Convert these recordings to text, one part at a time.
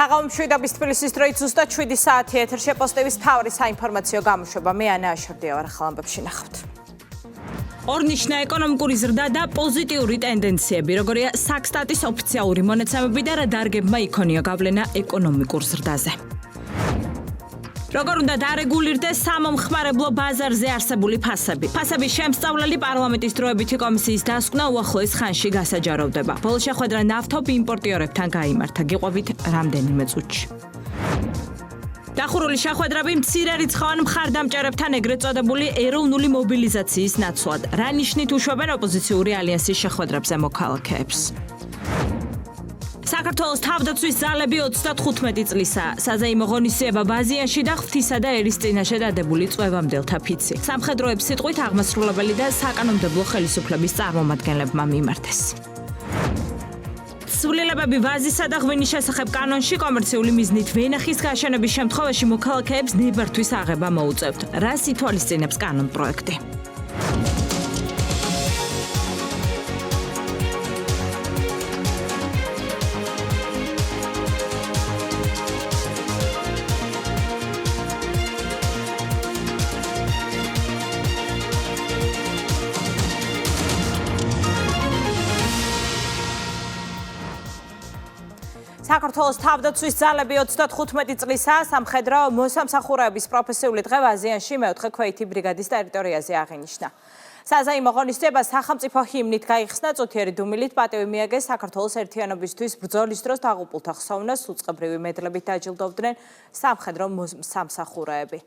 საღამო მშვიდობის თბილისის დროით ზუსტად 7 საათი ეთერში პოსტების თავი საინფორმაციო გამოშვება. მე ანა აშორდია ვარ, ახალ ამბებში ნახავთ. ორნიშნა ეკონომიკური ზრდა და პოზიტიური ტენდენციები, როგორია საქსტატის ოფიციალური მონაცემები და რა დარგებმა იქონია გავლენა ეკონომიკურ ზრდაზე. როგორ უნდა დარეგულირდეს სამომხმარებლო ბაზარზე არსებული ფასები. ფასების შემსწავლელი პარლამენტის დროებითი კომისიის დასკვნა უახლოეს ხანში გასაჯაროვდება. ბოლო შეხვედრა ნავთობ იმპორტიორებთან გაიმართა, გიყვებით რამდენიმე წუთში. დახურული შეხვედრები მცირე რიცხოვან მხარდამჭერებთან ეგრეთ წოდებული ეროვნული მობილიზაციის ნაცვლად. რა ნიშნით უშვებენ ოპოზიციური ალიანსის შეხვედრებზე მოქალაქეებს. საქართველოს თავდაცვის ძალები 35 წლისაა. საზეიმო ღონისძიება ბაზიანში და ღვთისა და ერის წინაშე დადებული წვევამდელთა ფიცი. სამხედროებს სიტყვით აღმასრულებელი და საკანონმდებლო ხელისუფლების წარმომადგენლებმა მიმართეს. სრულილებები ვაზისა და ღვინის შესახებ კანონში კომერციული მიზნით ვენახის გაშენების შემთხვევაში მოქალაქეებს ნებართვის აღება მოუწევთ. რას ითვალისწინებს კანონპროექტი? საქართველოს თავდაცვის ძალები 35 წლისაა. სამხედრო მოსამსახურეების პროფესიული დღე ვაზიანში მეოთხე ქვეითი ბრიგადის ტერიტორიაზე აღინიშნა. საზეიმო ღონისძიება სახელმწიფო ჰიმნით გაიხსნა, წუთიერი დუმილით პატივი მიაგეს საქართველოს ერთიანობისთვის ბრძოლის დროს დაღუპულთა ხსოვნას უწყებრივი მედლებით დაჯილდოვდნენ სამხედრო მოსამსახურეები.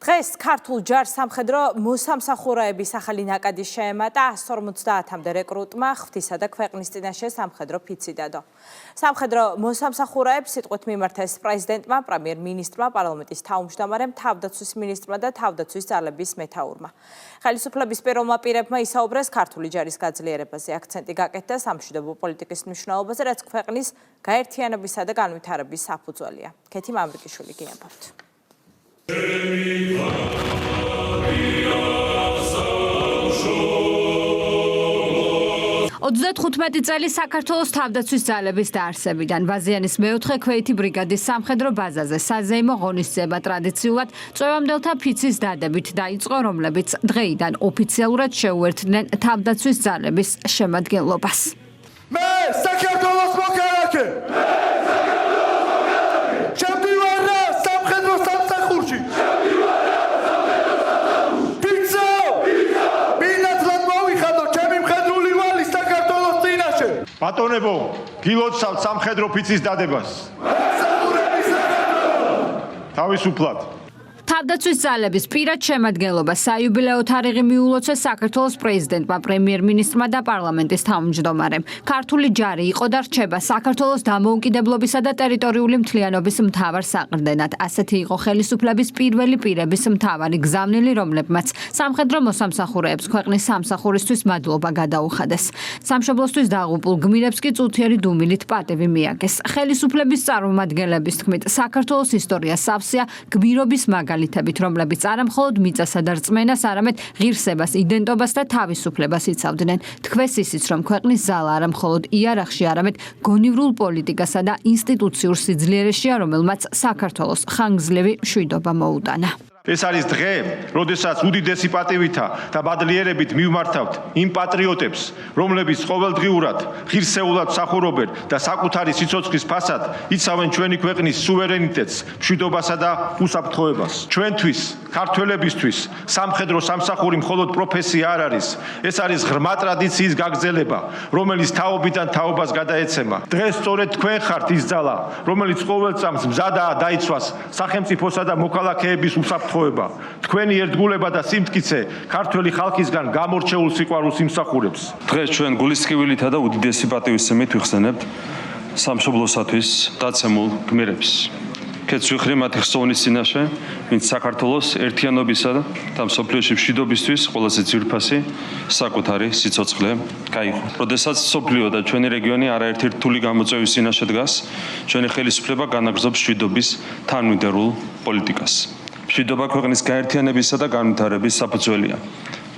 დღეს ქართულ ჯარს სამხედრო მოსამსახურეების ახალი ნაკადი შეემატა 150-მდე რეკრუტმა ღვთისა და ქვეყნის წინაშე სამხედრო ფიცი დადო. სამხედრო მოსამსახურეებს სიტყვით მიმართეს პრეზიდენტმა, პრემიერ-მინისტრმა, პარლამენტის თავმჯდომარემ, თავდაცვის მინისტრმა და თავდაცვის ძალების მეთაურმა. ხელისუფლების პირველმა პირებმა ისაუბრეს ქართული ჯარის გაძლიერებაზე, აქცენტი გაკეთდა სამშვიდობო პოლიტიკის მნიშვნელობაზე, რაც ქვეყნის გაერთიანებისა და განვითარების საფუძველია. ქეთი მამრიკიშვილი გიამბობთ. 35 წელი საქართველოს თავდაცვის ძალების დაარსებიდან ვაზიანის მეოთხე ქვეითი ბრიგადის სამხედრო ბაზაზე საზეიმო ღონისძიება ტრადიციულად წვევამდელთა ფიცის დადებით დაიწყო, რომლებიც დღეიდან ოფიციალურად შეუერთდნენ თავდაცვის ძალების შემადგენლობას. მე საქართველოს მოქალაქე! ჩემდივარა სამხედრო სამსახურში! ბატონებო, გილოცავთ სამხედრო ფიცის დადებას. თავისუფლად. თავდაცვის ძალების პირად შემადგენლობა საიუბილეო თარიღი მიულოცეს საქართველოს პრეზიდენტმა, პრემიერ-მინისტრმა და პარლამენტის თავმჯდომარემ. ქართული ჯარი იყო და რჩება საქართველოს დამოუკიდებლობისა და ტერიტორიული მთლიანობის მთავარ საყრდენად. ასეთი იყო ხელისუფლების პირველი პირების მთავარი გზავნილი, რომლებმაც სამხედრო მოსამსახურეებს ქვეყნის სამსახურისთვის მადლობა გადაუხადეს. სამშობლოსთვის დაღუპულ გმირებს კი წუთიერი დუმილით პატივი მიაგეს. ხელისუფლების წარმომადგენლების თქმით, საქართველოს ისტორია სავსეა გმირობის მაგალითებით, რომლებიც არამხოლოდ მიწასა და რწმენას, არამედ ღირსებას, იდენტობას და თავისუფლებას იცავდნენ. თქვეს ისიც, რომ ქვეყნის ზალა არამხოლოდ იარაღში, არამედ გონივრულ პოლიტიკასა და ინსტიტუციურ სიძლიერეშია, რომელმაც საქართველოს ხანგრძლივი მშვიდობა მოუტანა. ეს არის დღე, როდესაც უდიდესი პატივითა და ბადლიერებით მივმართავთ იმ პატრიოტებს, რომლებიც ყოველდღიურად ღირსეულად მსახურობენ და საკუთარი სიცოცხლის ფასად იცავენ ჩვენი ქვეყნის სუვერენიტეტს, მშვიდობასა და უსაფრთხოებას. ჩვენთვის, ქართველებისთვის, სამხედრო სამსახური მხოლოდ პროფესია არ არის, ეს არის ღრმა ტრადიციის გაგრძელება, რომელიც თაობიდან თაობას გადაეცემა. დღეს სწორედ თქვენ ხართ ის ძალა, რომელიც ყოველ წამს მზადაა დაიცვას სახელმწიფოსა და მოქალაქეების უსაფრთხოებას. თქვენი ერთგულება და სიმტკიცე ქართველი ხალხისგან გამორჩეულ სიყვარულს იმსახურებს. დღეს ჩვენ გულისხმობილითა და უდიდესი პატივისცემით ვიხსენებთ სამშობლოსათვის დაცემულ გმირებს. კეთს ვიხრი მათი ხსოვნის წინაშე, ვინც საქართველოს ერთიანობისა და მსოფლიოში მშვიდობისთვის ყველაზე ძვირფასი საკუთარი სიცოცხლე გაიღო. როდესაც მსოფლიო და ჩვენი რეგიონი არაერთი რთული გამოწვევის წინაშე დგას, ჩვენი ხელისუფლება განაგრძობს მშვიდობის თანმიმდევრულ პოლიტიკას. მშვიდობა ქვეყნის გაერთიანებისა და განვითარების საფუძველია.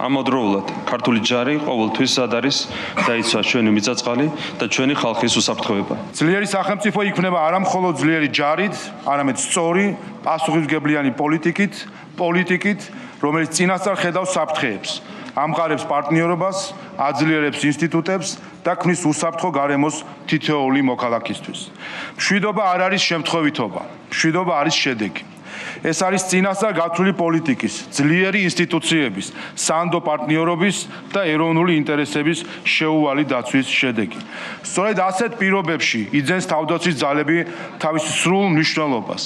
ამავდროულად ქართული ჯარი ყოველთვის სად არის დაიცვა ჩვენი მიწაწყალი და ჩვენი ხალხის უსაფრთხოება. ძლიერი სახელმწიფო იქნება არა მხოლოდ ძლიერი ჯარით, არამედ სწორი, პასუხისმგებლიანი პოლიტიკით, რომელიც წინასწარ ხედავს საფრთხეებს, ამყარებს პარტნიორობას, აძლიერებს ინსტიტუტებს და ქმნის უსაფრთხო გარემოს თითოეული მოქალაქისთვის. მშვიდობა არ არის შემთხვევითობა, მშვიდობა არის შედეგი. ეს არის წინასწარ გათვლილი პოლიტიკის, ძლიერი ინსტიტუციების, სანდო პარტნიორობის და ეროვნული ინტერესების შეუვალი დაცვის შედეგი. სწორედ ასეთ პირობებში იძენს თავდაცვის ძალები თავის სრულ მნიშვნელობას.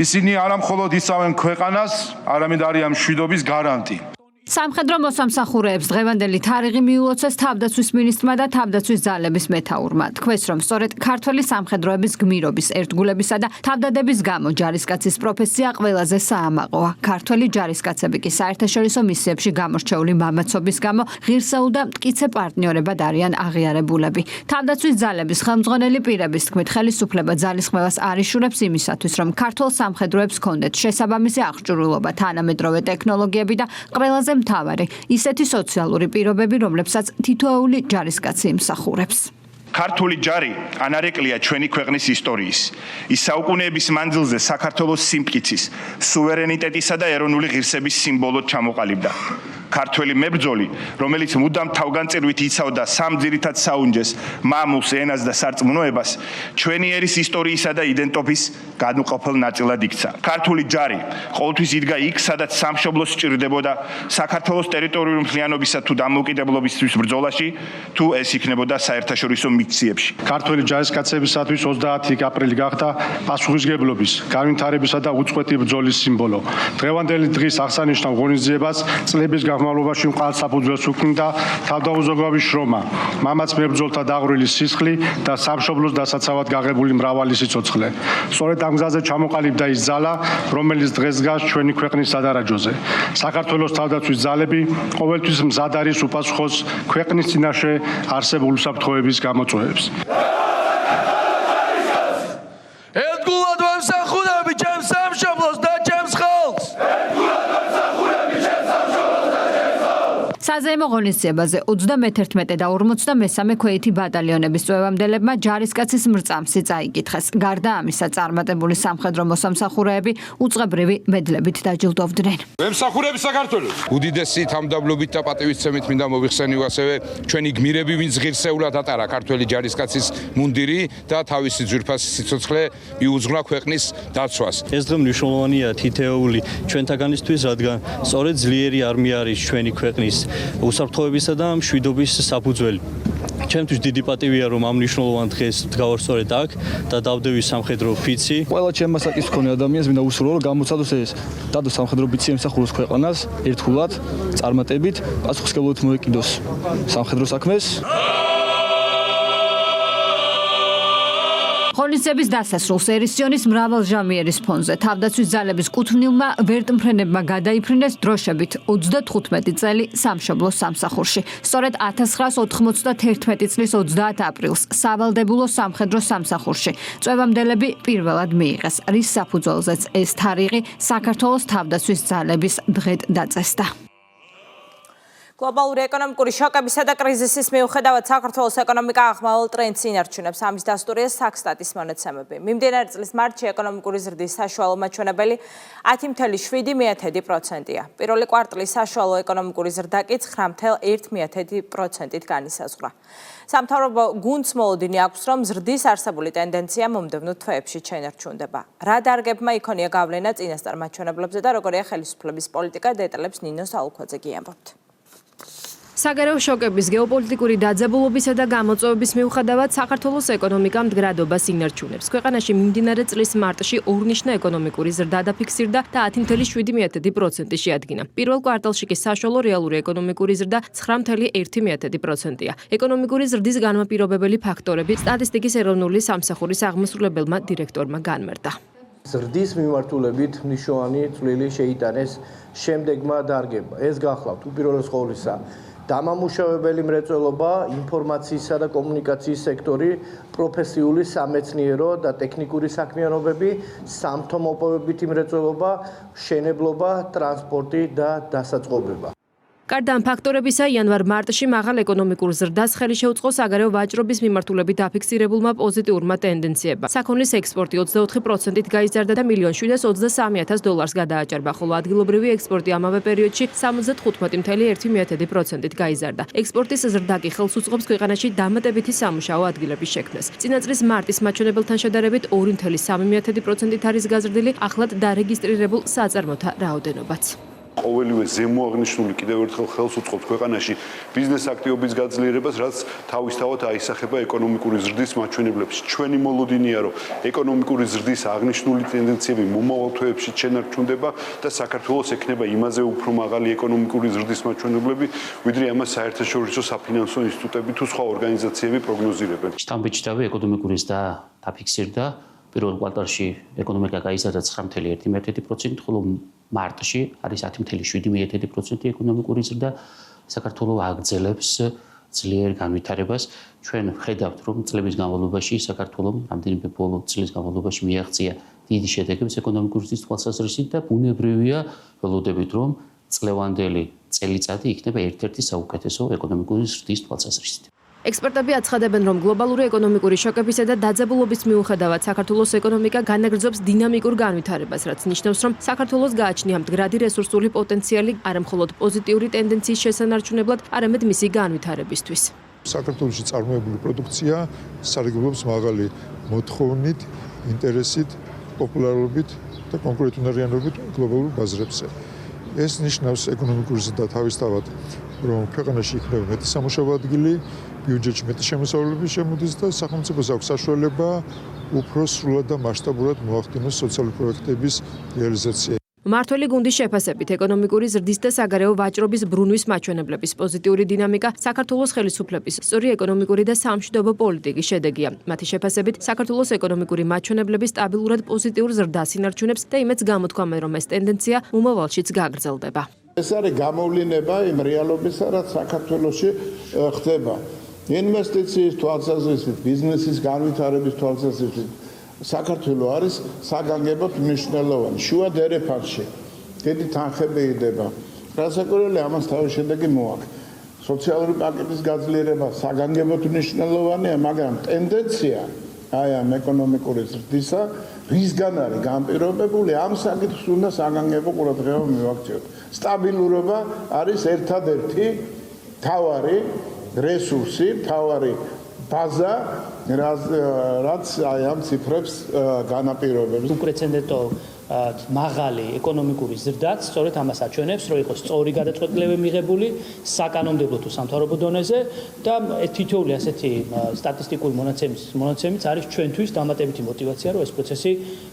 ისინი არა მხოლოდ იცავენ ქვეყანას, არამედ არიან მშვიდობის გარანტი. სამხედრო მოსამსახურეებს დღევანდელი თარიღი მიულოცეს თავდაცვის მინისტრმა და თავდაცვის ძალების მეთაურმა. თქვეს, რომ სწორედ ქართველი სამხედროების გმირობის, ერთგულებისა და თავდადების გამო ჯარისკაცის პროფესია ყველაზე საამაყოა. ქართველი ჯარისკაცები კი საერთაშორისო მისიებში გამორჩეული მამაცობის გამო ღირსეულ და მტკიცე პარტნიორებად არიან აღიარებულები. თავდაცვის ძალების ხელმძღვანელი პირების თქმით, ხელისუფლება ძალისხმევას არ იშურებს იმისათვის, რომ ქართულ სამხედროებს ჰქონდეთ შესაბამისი აღჭურვილობა, თანამედროვე ტექნოლოგიები და ყველაზე მთავარი ისეთი სოციალური პირობები, რომლებსაც თითოეული ჯარისკაცი იმსახურებს. ქართული ჯარი ანარეკლია ჩვენი ქვეყნის ისტორიის. ის საუკუნეების მანძილზე საქართველოს სიმტკიცის, სუვერენიტეტისა და ეროვნული ღირსების სიმბოლოდ ჩამოყალიბდა. ქართველი მებრძოლი, რომელიც მუდამ თავგანწირვით იცავდა სამ ძირითად საუნჯეს, მამულს, ენას და სარწმუნოებას, ჩვენი ერის ისტორიისა და იდენტობის განუყოფელ ნაწილად იქცა. ქართული ჯარი ყოველთვის იდგა იქ, სადაც სამშობლოს სჭირდებოდა საქართველოს ტერიტორიული მთლიანობისა თუ დამოუკიდებლობისთვის ბრძოლაში, თუ ეს იქნებოდა საერთაშორისო მისიებში. ქართველი ჯარისკაცებისათვის 30 აპრილი გახდა პასუხისმგებლობის, განვითარებისა და უწყვეტი ბრძოლის სიმბოლო. დღევანდელი დღის აღსანიშნავ ღონისძიებას წლების განმავლობაში მყარ საფუძველს უქმნიდა თავდაუზოგავი შრომა, მამაც მებრძოლთა დაღვრილი სისხლი და სამშობლოს დასაცავად გაღებული მრავალი სიცოცხლე. სწორედ ამ გზაზე ჩამოყალიბდა ის ძალა, რომელიც დღეს დგას ჩვენი ქვეყნის სადარაჯოზე. საქართველოს თავდაცვის ძალები ყოველთვის მზად არის უპასუხოს ქვეყნის წინაშე არსებულ უსაფრთხოების გამოწვევებს. ერთგულად ვამსახურები ჩემს სამშობლოს და ჩემს ხალხს. საზეიმო ღონისძიებაზე 31 და 53 ქვეითი ბატალიონების წვევამდელებმა ჯარისკაცის მრწამსი წაიკითხეს. გარდა ამისა, წარმატებული სამხედრო მოსამსახურეები უწყებრივი მედლებით დაჯილდოვდნენ. მემსახურები საქართველოს. უდიდესი თამდაბლობით და პატივისცემით მინდა მოვიხსენიო ასევე ჩვენი გმირები, ვინც ღირსეულად ატარა ქართველი ჯარისკაცის მუნდირი და თავისი ძვირფასი სიცოცხლე მიუძღვნა ქვეყნის დაცვას. ეს დღე მნიშვნელოვანია თითოეული ჩვენთაგანისთვის, რადგან სწორედ ძლიერი არმია არის ჩვენი ქვეყნის უსაფრთხოებისა და მშვიდობის საფუძველი. ჩემთვის დიდი პატივია, რომ ამ მნიშვნელოვან დღეს ვდგავარ სწორედ აქ და დავდევი სამხედრო ფიცი. ყველა ჩემს საკითხს მქონე ადამიანს მინდა უსურვო, რომ გამოცადოს ეს დადო სამხედრო ფიცი ემსახუროს ქვეყანას ერთგულად, წარმატებით, პასუხისმგებლობით მოეკიდოს სამხედრო საქმეს. ღონისძიების დასასრულს ერისიონის მრავალჟამიერის ფონზე თავდაცვის ძალების კუთვნილმა ვერტმფრენებმა გადაიფრინეს დროშებით 35 წელი სამშობლოს სამსახურში. სწორედ 1991 წლის 30 აპრილს სავალდებულო სამხედრო სამსახურში წვევამდელები პირველად მიიღეს, რის საფუძველზეც ეს თარიღი საქართველოს თავდაცვის ძალების დღედ დაწესდა. გლობალური ეკონომიკური შოკებისა და კრიზისის მიუხედავად საქართველოს ეკონომიკა აღმავალ ტრენდს ინარჩუნებს. ამის დასტურია საქსტატის მონაცემები. მიმდინარე წლის მარტში ეკონომიკური ზრდის საშუალო მაჩვენებელი 10,7%-ია. პირველი კვარტლის საშუალო ეკონომიკური ზრდა კი 9,1%-ით განისაზღვრა. სამთავრობო გუნდს მოლოდინი აქვს, რომ ზრდის არსებული ტენდენცია მომდევნო თვეებში ჩაენარჩუნდება. რა დარგებმა იქონია გავლენა წინასწარ მაჩვენებლებზე და როგორია ხელისუფლების პოლიტიკა, დეტალებს ნინო საულქვაძე გიამბობთ. საგარეო შოკების, გეოპოლიტიკური დაძაბულობისა და გამოწვევების მიუხედავად საქართველოს ეკონომიკა მდგრადობას ინარჩუნებს. ქვეყანაში მიმდინარე წლის მარტში ორნიშნა ეკონომიკური ზრდა დაფიქსირდა და 10,7% შეადგინა. პირველ კვარტალში კი საშუალო რეალური ეკონომიკური ზრდა 9,1%-ია. ეკონომიკური ზრდის განმაპირობებელი ფაქტორები სტატისტიკის ეროვნული სამსახურის აღმასრულებელმა დირექტორმა განმარტა. ზრდის მიმართულებით მნიშვნელოვანი წვლილი შეიტანეს შემდეგმა დარგებმა. ეს გახლავთ უპირველეს ყოვლისა დამამუშავებელი მრეწველობა, ინფორმაციისა და კომუნიკაციის სექტორი, პროფესიული სამეცნიერო და ტექნიკური საქმიანობები, სამთო მოპოვებითი მრეწველობა, მშენებლობა, ტრანსპორტი და დასაწყობება. გარდა ამ ფაქტორებისა, იანვარ-მარტში მაღალ ეკონომიკურ ზრდას ხელი შეუწყო საგარეო ვაჭრობის მიმართულებით დაფიქსირებულმა პოზიტიურმა ტენდენციებმა. საქონლის ექსპორტი 24%-ით გაიზარდა და $1,723,000 გადააჭარბა, ხოლო ადგილობრივი ექსპორტი ამავე პერიოდში 75.1%-ით გაიზარდა. ექსპორტის ზრდა კი ხელს უწყობს ქვეყანაში დამატებითი სამუშაო ადგილების შექმნას. წინა წლის მარტის მაჩვენებელთან შედარებით 2.3%-ით არის გაზრდილი ახლად დარეგისტრირებულ საწარმოთა რაოდენობაც. ყოველივე ზემოაღნიშნული კიდევ ერთხელ ხელს უწყობს ქვეყანაში ბიზნეს აქტივობის გაძლიერებას, რაც თავისთავად აისახება ეკონომიკური ზრდის მაჩვენებლებში. ჩვენი მოლოდინია, რომ ეკონომიკური ზრდის აღნიშნული ტენდენციები მომავალ თვეებში შენარჩუნდება და საქართველოს ექნება იმაზე უფრო მაღალი ეკონომიკური ზრდის მაჩვენებლები, ვიდრე ამას საერთაშორისო საფინანსო ინსტიტუტები თუ სხვა ორგანიზაციები პროგნოზირებენ. შთამბეჭდავი ეკონომიკური ზრდა დაფიქსირდა. პირველ კვარტალში ეკონომიკა გაიზარდა 9.1%, ხოლო მარტში არის 10.7% ეკონომიკური ზრდა. საქართველოს აგრძელებს ძლიერ განვითარებას. ჩვენ ვხედავთ, რომ წლების განმავლობაში საქართველოს რამდენიმე ბოლო წლის განმავლობაში მიაღწია დიდი შედეგებს ეკონომიკური ზრდის თვალსაზრისით და ბუნებრივია ველოდებით, რომ წლევანდელი წელიწადი იქნება ერთ-ერთი საუკეთესო ეკონომიკური ზრდის თვალსაზრისით. ექსპერტები აცხადებენ, რომ გლობალური ეკონომიკური შოკებისა და დაძაბულობის მიუხედავად საქართველოს ეკონომიკა განაგრძობს დინამიკურ განვითარებას, რაც ნიშნავს, რომ საქართველოს გააჩნია მდგრადი რესურსული პოტენციალი არა მხოლოდ პოზიტიური ტენდენციის შესანარჩუნებლად, არამედ მისი განვითარებისთვის. საქართველოში წარმოებული პროდუქცია სარგებლობს მაღალი მოთხოვნით, ინტერესით, პოპულარობით და კონკურენტუნარიანობით გლობალურ ბაზრებზე. ეს ნიშნავს ეკონომიკური ზრდა თავისთავად, რომ ქვეყანაში იქნება მეტი სამუშაო ადგილი, ბიუჯეტში მეტი შემოსავლები შემოდის და სახელმწიფოს აქვს საშუალება უფრო სრულად და მასშტაბურად მოახდინოს სოციალური პროექტების რეალიზაცია. მმართველი გუნდის შეფასებით, ეკონომიკური ზრდის და საგარეო ვაჭრობის ბრუნვის მაჩვენებლების პოზიტიური დინამიკა საქართველოს ხელისუფლების სწორი ეკონომიკური და სამშვიდობო პოლიტიკის შედეგია. მათი შეფასებით, საქართველოს ეკონომიკური მაჩვენებლები სტაბილურად პოზიტიურ ზრდას ინარჩუნებს და იმედს გამოთქვამენ, რომ ეს ტენდენცია მომავალშიც გაგრძელდება. ეს არის გამოვლინება იმ რეალობისა, რაც საქართველოში ხდება. ინვესტიციის თვალსაზრისით, ბიზნესის განვითარების თვალსაზრისით საქართველო არის საგანგებოდ მნიშვნელოვანი. შუა დერეფანში დიდი თანხები იდება. რასაკვირველია, ამას თავის შედეგი მოაქვს. სოციალური პაკეტის გაძლიერება საგანგებოდ მნიშვნელოვანია, მაგრამ ტენდენცია აი ამ ეკონომიკური ზრდისა რისგან არის განპირობებული, ამ საკითხს უნდა საგანგებო ყურადღება მივაქციოთ. სტაბილურობა არის ერთადერთი მთავარი რესურსი, მთავარი ბაზა, რაც აი ამ ციფრებს განაპირობებს. უპრეცედენტო მაღალი ეკონომიკური ზრდაც სწორედ ამას აჩვენებს, რომ იყოს სწორი გადაწყვეტილებები მიღებული საკანონმდებლო თუ სამთავრობო დონეზე და თითოეული ასეთი სტატისტიკური მონაცემიც არის ჩვენთვის დამატებითი мотиваცია, რომ ეს პროცესი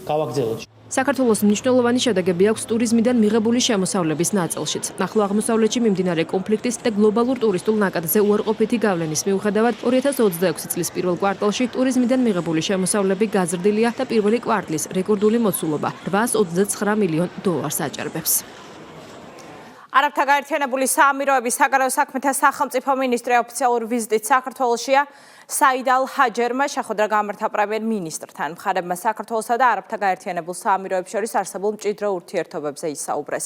გავაგრძელოთ. საქართველოს მნიშვნელოვანი შედეგები აქვს ტურიზმიდან მიღებული შემოსავლების ნაწილშიც. ახლო აღმოსავლეთში მიმდინარე კონფლიქტის და გლობალურ ტურისტულ ნაკადზე უარყოფითი გავლენის მიუხედავად 2026 წლის პირველ კვარტალში ტურიზმიდან მიღებული შემოსავლები გაზრდილია და პირველი კვარტლის რეკორდული მოცულობა $829 მილიონ აჭარბებს. არაბთა გაერთიანებული საამიროების საგარეო საქმეთა სახელმწიფო მინისტრი ოფიციალური ვიზიტით საქართველოშია. საიდ ალ-ჰაჯერმა შეხვედრა გამართა პრემიერ-მინისტრთან. მხარებმა საქართველოსა და არაბთა გაერთიანებულ საამიროებს შორის არსებულ მჭიდრო ურთიერთობებზე ისაუბრეს.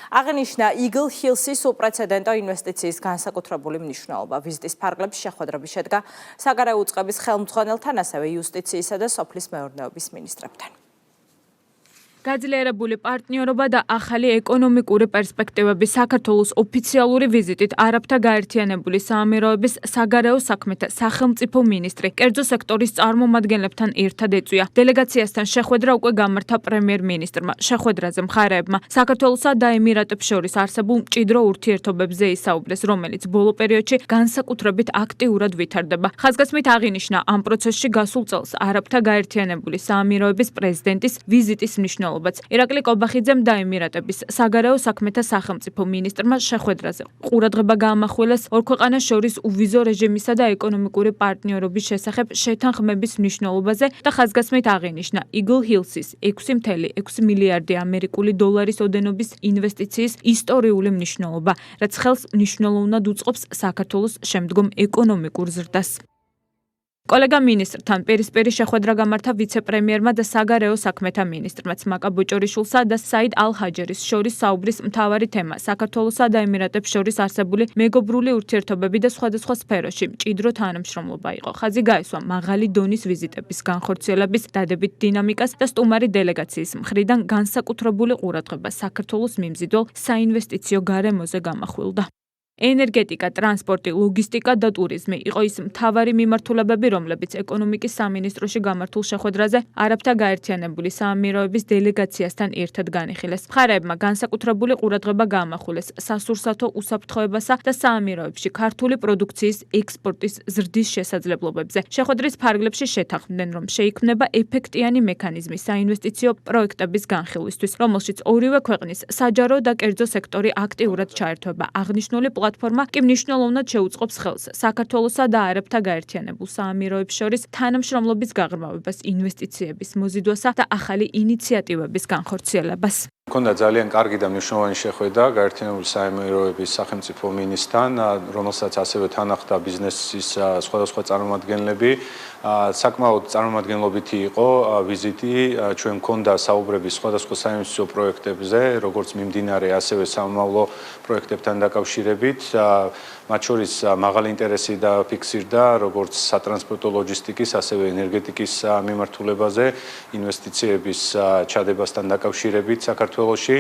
აღინიშნა იგლ ჰილსის უპრეცედენტო ინვესტიციის განსაკუთრებული მნიშვნელობა. ვიზიტის ფარგლებში შეხვედრები შედგა საგარეო უწყების ხელმძღვანელთან, ასევე იუსტიციისა და სოფლის მეურნეობის მინისტრებთან. გაძლიერებული პარტნიორობა და ახალი ეკონომიკური პერსპექტივები საქართველოს ოფიციალური ვიზიტით არაბთა გაერთიანებული საამიროების საგარეო საქმეთა სახელმწიფო მინისტრი კერძო სექტორის წარმომადგენლებთან ერთად ეწვია. დელეგაციასთან შეხვედრა უკვე გამართა პრემიერ-მინისტრმა. შეხვედრაზე მხარეებმა საქართველოსა და ემირატებს შორის არსებულ მჭიდრო ურთიერთობებზე ისაუბრეს, რომელიც ბოლო პერიოდში განსაკუთრებით აქტიურად ვითარდება. ხაზგასმით აღინიშნა ამ პროცესში გასულ წელს არაბთა გაერთიანებული საამიროების პრეზიდენტის ვიზიტის მნიშვნელობა. ირაკლი კობახიძემ და ემირატების საგარეო საქმეთა სახელმწიფო მინისტრმა შეხვედრაზე ყურადღება გაამახვილეს ორ ქვეყანას შორის უვიზო რეჟიმისა და ეკონომიკური პარტნიორობის შესახებ შეთანხმების მნიშვნელობაზე და ხაზგასმით აღინიშნა იგლ ჰილსის 6.6 მილიარდი ამერიკული დოლარის ოდენობის ინვესტიციის ისტორიული მნიშვნელობა, რაც ხელს მნიშვნელოვნად უწყობს საქართველოს შემდგომ ეკონომიკურ ზრდას. კოლეგა მინისტრთან პირისპირი შეხვედრა გამართა ვიცე-პრემიერმა და საგარეო საქმეთა მინისტრმა მაკა ბოჭორიშვილსა და საიდ ალ-ჰაჯერის შორის საუბრის მთავარი თემა საქართველოსა და ემირატებს შორის არსებული მეგობრული ურთიერთობები და სხვადასხვა სფეროში მჭიდრო თანამშრომლობა იყო. ხაზი გაესვა მაღალი დონის ვიზიტების განხორციელების დადებით დინამიკას და სტუმარი დელეგაციის მხრიდან განსაკუთრებული ყურადღება საქართველოს მიმზიდველ საინვესტიციო გარემოზე გამახვილდა. ენერგეტიკა, ტრანსპორტი, ლოგისტიკა და ტურიზმი იყო ის მთავარი მიმართულებები, რომლებიც ეკონომიკის სამინისტროში გამართულ შეხვედრაზე არაბთა გაერთიანებული საამიროების დელეგაციასთან ერთად განიხილეს. მხარეებმა განსაკუთრებული ყურადღება გაამახვილეს სასურსათო უსაფრთხოებასა და საამიროებში ქართული პროდუქციის ექსპორტის ზრდის შესაძლებლობებზე. შეხვედრის ფარგლებში შეთანხმდნენ, რომ შეიქმნება ეფექტიანი მექანიზმი საინვესტიციო პროექტების განხილვისთვის, რომელშიც ორივე ქვეყნის საჯარო და კერძო სექტორი აქტიურად ჩაერთვება. აღნიშნული პლატფორმა კი მნიშვნელოვნად შეუწყობს ხელს საქართველოსა და არაბთა გაერთიანებულ საამიროებს შორის თანამშრომლობის გაღრმავებას, ინვესტიციების მოზიდვასა და ახალი ინიციატივების განხორციელებას. მქონდა ძალიან კარგი და მნიშვნელოვანი შეხვედრა გაერთიანებული საამიროების სახელმწიფო მინისტრთან, რომელსაც ასევე თან ახლდა ბიზნესის სხვადასხვა წარმომადგენლები. საკმაოდ წარმომადგენლობითი იყო ვიზიტი, ჩვენ მქონდა საუბრები სხვადასხვა საინვესტიციო პროექტებზე, როგორც მიმდინარე, ასევე სამომავლო პროექტებთან დაკავშირებით. მათ შორის მაღალი ინტერესი დაფიქსირდა როგორც სატრანსპორტო ლოჯისტიკის, ასევე ენერგეტიკის მიმართულებაზე, ინვესტიციების ჩადებასთან დაკავშირებით საქართველოში.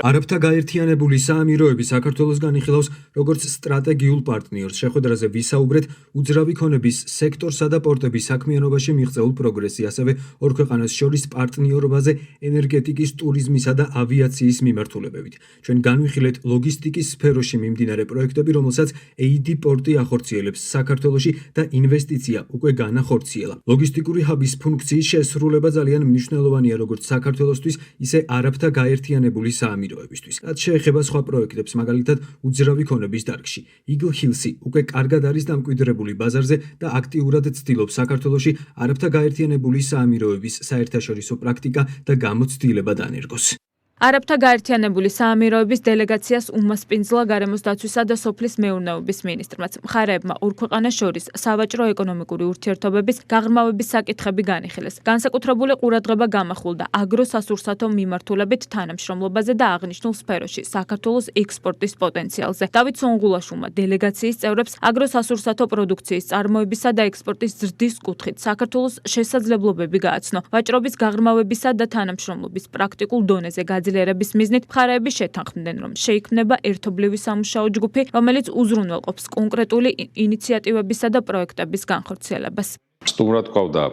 არაბთა გაერთიანებული საამიროები საქართველოს განიხილავს როგორც სტრატეგიულ პარტნიორს. შეხვედრაზე ვისაუბრეთ უძრავი ქონების სექტორსა და პორტების საქმიანობაში მიღწეულ პროგრესი, ასევე ორ ქვეყანას შორის პარტნიორობაზე ენერგეტიკის, ტურიზმისა და ავიაციის მიმართულებებით. ჩვენ განვიხილეთ ლოგისტიკის სფეროში მიმდინარე პროექტები, რომელსაც AD პორტი ახორციელებს საქართველოში და ინვესტიცია უკვე განახორციელა. ლოგისტიკური ჰაბის ფუნქციის შესრულება ძალიან მნიშვნელოვანია როგორც საქართველოსთვის, ისე არაბთა გაერთიანებული საამიროებისთვის. რაც შეეხება სხვა პროექტებს, მაგალითად უძრავი ქონების დარგში. Eagle Hills-ი უკვე კარგად არის დამკვიდრებული ბაზარზე და აქტიურად ცდილობს საქართველოში არაბთა გაერთიანებული საამიროების საერთაშორისო პრაქტიკა და გამოცდილება დანერგოს. არაბთა გაერთიანებული საამიროების დელეგაციას უმასპინძლა გარემოს დაცვისა და სოფლის მეურნეობის მინისტრმაც მხარეებმა ორ ქვეყანას შორის სავაჭრო-ეკონომიკური ურთიერთობების გაღრმავების საკითხები განიხილეს. განსაკუთრებული ყურადღება გამახვილდა აგროსასურსათო მიმართულებით თანამშრომლობაზე და აღნიშნულ სფეროში საქართველოს ექსპორტის პოტენციალზე. დავით სონღულაშვილმა დელეგაციის წევრებს აგროსასურსათო პროდუქციის წარმოებისა და ექსპორტის ზრდის კუთხით საქართველოს შესაძლებლობები გააცნო. ვაჭრობის გაღრმავებისა და თანამშრომლობის პრაქტიკულ დონეზე გაძლიერების მიზნით მხარეები შეთანხმდნენ, რომ შეიქმნება ერთობლივი სამუშაო ჯგუფი, რომელიც უზრუნველყოფს კონკრეტული ინიციატივებისა და პროექტების განხორციელებას. სტუმრად ყავდა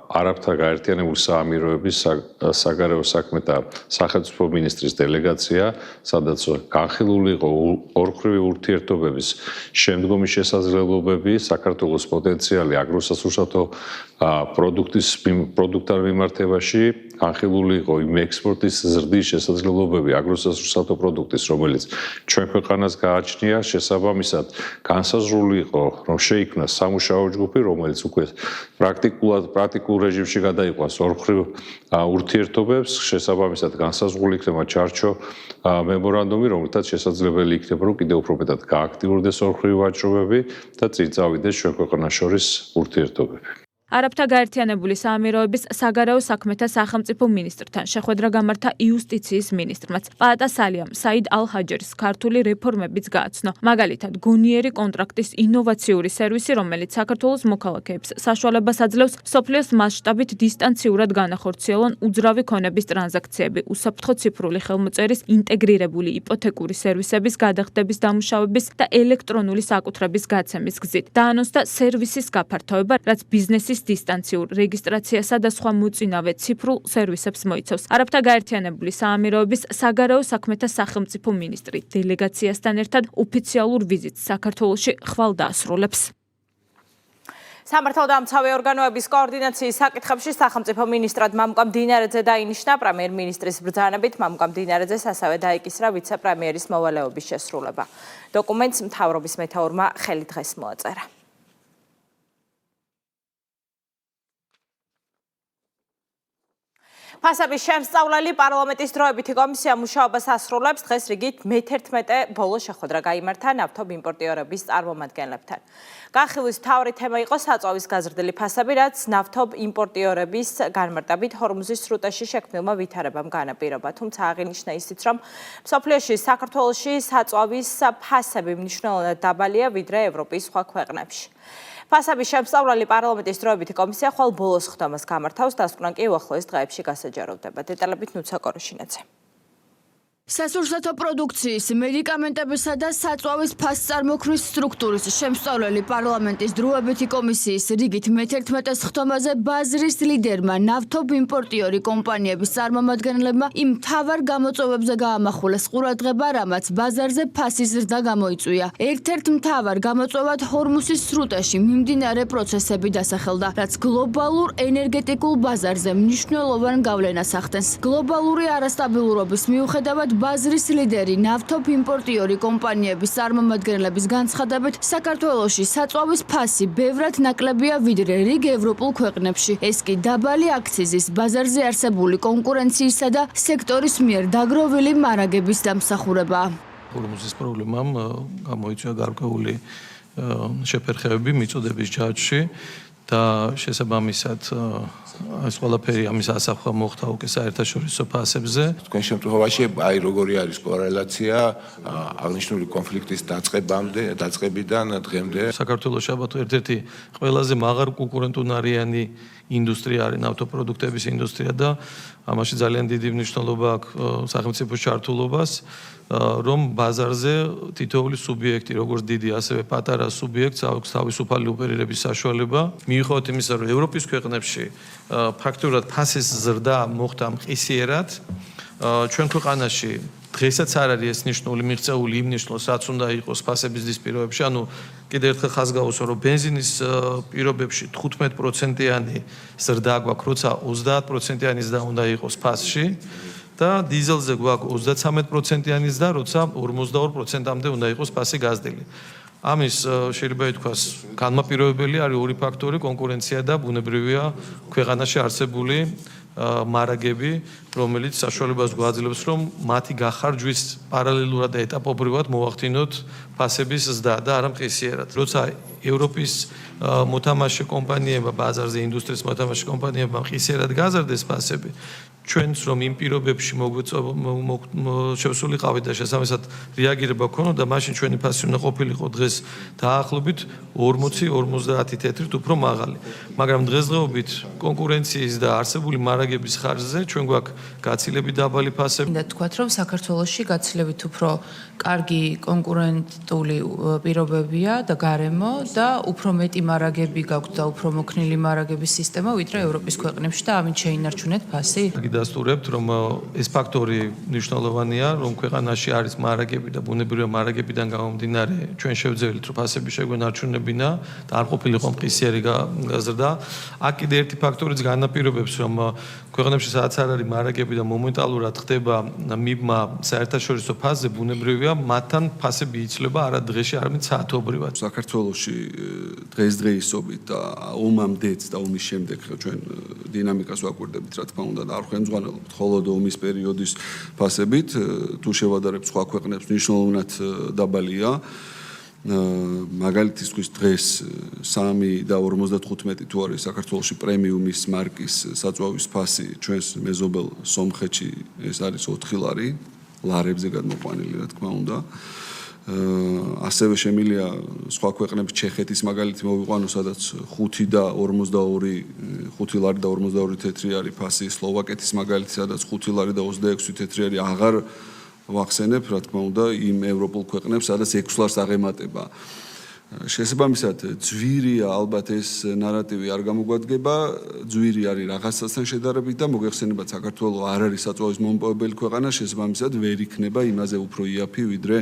არაბთა გაერთიანებული საამიროების საგარეო საქმეთა სახელმწიფო მინისტრის დელეგაცია, სადაც განხილული იყო ორმხრივი ურთიერთობების შემდგომი შესაძლებლობები, საქართველოს პოტენციალი აგროსასურსათო პროდუქტთან მიმართებაში, განხილული იყო იმ ექსპორტის ზრდის შესაძლებლობები აგროსასურსათო პროდუქტის, რომელიც ჩვენ ქვეყანას გააჩნია, შესაბამისად განსაზღვრული იყო, რომ შეიქმნას სამუშაო ჯგუფი, რომელიც უკვე პრაქტიკულ რეჟიმში გადაიყვანს ორმხრივ ურთიერთობებს, შესაბამისად განსაზღვრული იქნება ჩარჩო მემორანდუმი, რომელთაც შესაძლებელი იქნება, რომ კიდევ უფრო მეტად გააქტიურდეს ორმხრივი ვაჭრობები და წინ წავიდეს ჩვენ ქვეყანას შორის ურთიერთობები. არაბთა გაერთიანებული საამიროების საგარეო საქმეთა სახელმწიფო მინისტრთან შეხვედრა გამართა იუსტიციის მინისტრმაც პაატა სალიამ საიდ ალ-ჰაჯერის ქართული რეფორმებიც გააცნო. მაგალითად, გონიერი კონტრაქტის ინოვაციური სერვისი, რომელიც საქართველოს მოქალაქეებს საშუალებას აძლევს სოფლიოს მასშტაბით დისტანციურად განახორციელონ უძრავი ქონების ტრანზაქციები, უსაფრთხო ციფრული ხელმოწერის, ინტეგრირებული იპოთეკური სერვისების გადახდების დამუშავების და ელექტრონული საკუთრების გაცემის გზით. დაანონსდა სერვისის გაფართოება, რაც ბიზნესის დისტანციურ რეგისტრაციასა და სხვა მოწინავე ციფრულ სერვისებს მოიცავს. არაბთა გაერთიანებული საამიროების საგარეო საქმეთა სახელმწიფო მინისტრი დელეგაციასთან ერთად ოფიციალურ ვიზიტს საქართველოში ხვალ დაასრულებს. სამართალდამცავი ორგანოების კოორდინაციის საკითხებში სახელმწიფო მინისტრად მამუკა მდინარეძე დაინიშნა. პრემიერ-მინისტრის ბრძანებით მამუკა მდინარეძეს ასევე დაიკისრა ვიცე-პრემიერის მოვალეობის შესრულება. დოკუმენტს მთავრობის მეთაურმა ხელი დღეს მოაწერა. ფასების შემსწავლელი პარლამენტის დროებითი კომისია მუშაობას ასრულებს. დღეს რიგით მე-11 ბოლო შეხვედრა გაიმართა ნავთობ იმპორტიორების წარმომადგენლებთან. განხილვის მთავარი თემა იყო საწვავის გაზრდილი ფასები, რაც ნავთობ იმპორტიორების განმარტებით ჰორმუზის სრუტეში შექმნილმა ვითარებამ განაპირობა. თუმცა აღინიშნა ისიც, რომ მსოფლიოში საქართველოში საწვავის ფასები მნიშვნელოვნად დაბალია ვიდრე ევროპის სხვა ქვეყნებში. ფასების შემსწავლელი პარლამენტის დროებითი კომისია ხვალ ბოლოს ხდომას გამართავს, დასკვნა კი უახლოეს დღეებში გასაჯაროვდება. დეტალებით ნუცა კოროშინაძე. სასურსათო პროდუქციის, მედიკამენტებისა და საწვავის ფასწარმოქმნის სტრუქტურის შემსწავლელი პარლამენტის დროებითი კომისიის რიგით მე-11 ხდომაზე ბაზრის ლიდერმა ნავთობ იმპორტიორი კომპანიების წარმომადგენლებმა იმ მთავარ გამოწვევებზე გაამახვილეს ყურადღება, რამაც ბაზარზე ფასის ზრდა გამოიწვია. ერთ-ერთ მთავარ გამოწვევად ჰორმუსის სრუტეში მიმდინარე პროცესები დასახელდა, რაც გლობალურ ენერგეტიკულ ბაზარზე მნიშვნელოვან გავლენას ახდენს. გლობალური არასტაბილურობის მიუხედავად ბაზრის ლიდერი ნავთობ იმპორტიორი კომპანიების წარმომადგენლების განცხადებით, საქართველოში საწვავის ფასი ბევრად ნაკლებია ვიდრე რიგ ევროპულ ქვეყნებში. ეს კი დაბალი აქციზის, ბაზარზე არსებული კონკურენციისა და სექტორის მიერ დაგროვილი მარაგების დამსახურებაა. ჰორმუზის პრობლემამ გამოიწვია გარკვეული შეფერხებები მიწოდების ჯაჭვში და შესაბამისად ეს ყველაფერი ამის ასახვა მოხდა უკვე საერთაშორისო ფასებზე. თქვენ შემთხვევაში აი როგორი არის კორელაცია აღნიშნული კონფლიქტის დაწყებიდან დღემდე? საქართველოში ალბათ ერთ-ერთი ყველაზე მაღარ კონკურენტუნარიანი ინდუსტრია არის ნავთობპროდუქტების ინდუსტრია და ამაში ძალიან დიდი მნიშვნელობა აქვს სახელმწიფოს ჩართულობას, რომ ბაზარზე თითოეული სუბიექტი, როგორც დიდი, ასევე პატარა სუბიექტს აქვს თავისუფალი ოპერირების საშუალება. მიუხედავად იმისა, რომ ევროპის ქვეყნებში ფაქტურად ფასის ზრდა მოხდა მყისიერად, ჩვენ ქვეყანაში დღესაც არ არის ეს ნიშნული მიღწეული იმ ნიშნულს, რაც უნდა იყოს ფასების ზრდის პირობებში. ანუ კიდევ ერთხელ ხაზგაუსვა, რომ ბენზინის პირობებში 15%-იანი ზრდა გვაქვს, როცა 30%-იანი ზრდა უნდა იყოს ფასში და დიზელზე გვაქვს 33%-იანი ზრდა, როცა 42%-ამდე უნდა იყოს ფასი გაზრდილი. ამის შეიძლება ითქვას განმაპირობებელი არის ორი ფაქტორი, კონკურენცია და ბუნებრივია ქვეყანაში არსებული მარაგები, რომელიც საშუალებას გვაძლევს, რომ მათი გახარჯვის პარალელურად და ეტაპობრივად მოვახდინოთ ფასების ზრდა და არა მყისიერად. როცა ევროპის მოთამაშე კომპანიებმა ბაზარზე ინდუსტრიის მოთამაშე კომპანიებმა მყისიერად გაზრდეს ფასები, ჩვენც რომ იმ პირობებში შევსულიყავით და შესაბამისად რეაგირება ქონოდა, მაშინ ჩვენი ფასი უნდა ყოფილიყო დღეს დაახლოებით 40-50 თეთრით უფრო მაღალი. მაგრამ დღესდღეობით კონკურენციის და არსებული მარაგების ხარჯზე ჩვენ გვაქვს გაცილებით დაბალი ფასები. და თქვათ, რომ საქართველოში გაცილებით უფრო კარგი კონკურენტული პირობებია და გარემო და უფრო მეტი მარაგები გაქვთ და უფრო მოქნილი მარაგების სისტემა ვიდრე ევროპის ქვეყნებში და ამით შეინარჩუნეთ ფასი. გასტურებთ, რომ ეს ფაქტორი მნიშვნელოვანია, რომ ქვეყანაში არის მარაგები და ბუნებრივია მარაგებიდან გამომდინარე ჩვენ შევძლებთ, რომ ფასები შეგვენარჩუნებინა და არ ყოფილიყო მყისიერი გაზრდა. აქ კიდე ერთი ფაქტორიც განაპირობებს, რომ ქვეყნებში სადაც არ არის მარაგები და მომენტალურად ხდება მიბმა საერთაშორისო ფასზე, ბუნებრივია მათთან ფასები იცვლება არა დღეში, არამედ საათობრივად. საქართველოში დღესდღეობით და ომამდეც და ომის შემდეგ ჩვენ დინამიკას ვაკვირდებით, რა თქმა უნდა, და არ ხელმძღვანელობთ მხოლოდ ომის პერიოდის ფასებით, თუ შევადარებთ სხვა ქვეყნებს, მნიშვნელოვნად დაბალია. მაგალითისთვის დღეს 3.55 თუ არის საქართველოში პრემიუმის მარკის საწვავის ფასი, ჩვენს მეზობელ სომხეთში ეს არის 4 ლარი, ლარებზე გადმოყვანილი, რა თქმა უნდა. ასევე შემილია სხვა ქვეყნებში ჩეხეთის მაგალითი მოვიყვანო, სადაც 5 ლარი და 42 თეთრი არის ფასი, სლოვაკეთის მაგალითი, სადაც 5 ლარი და 26 თეთრი არის, აღარ ვახსენებ, რა თქმა უნდა, იმ ევროპულ ქვეყნებს, სადაც 6 ლარს აღემატება. შესაბამისად, ძვირია ალბათ ეს ნარატივი არ გამოგვადგება, ძვირი არის რაღაცასთან შედარებით და მოგეხსენებათ, საქართველოს არ არის საწვავის მომპოვებელი ქვეყანა, შესაბამისად ვერ იქნება იმაზე უფრო იაფი, ვიდრე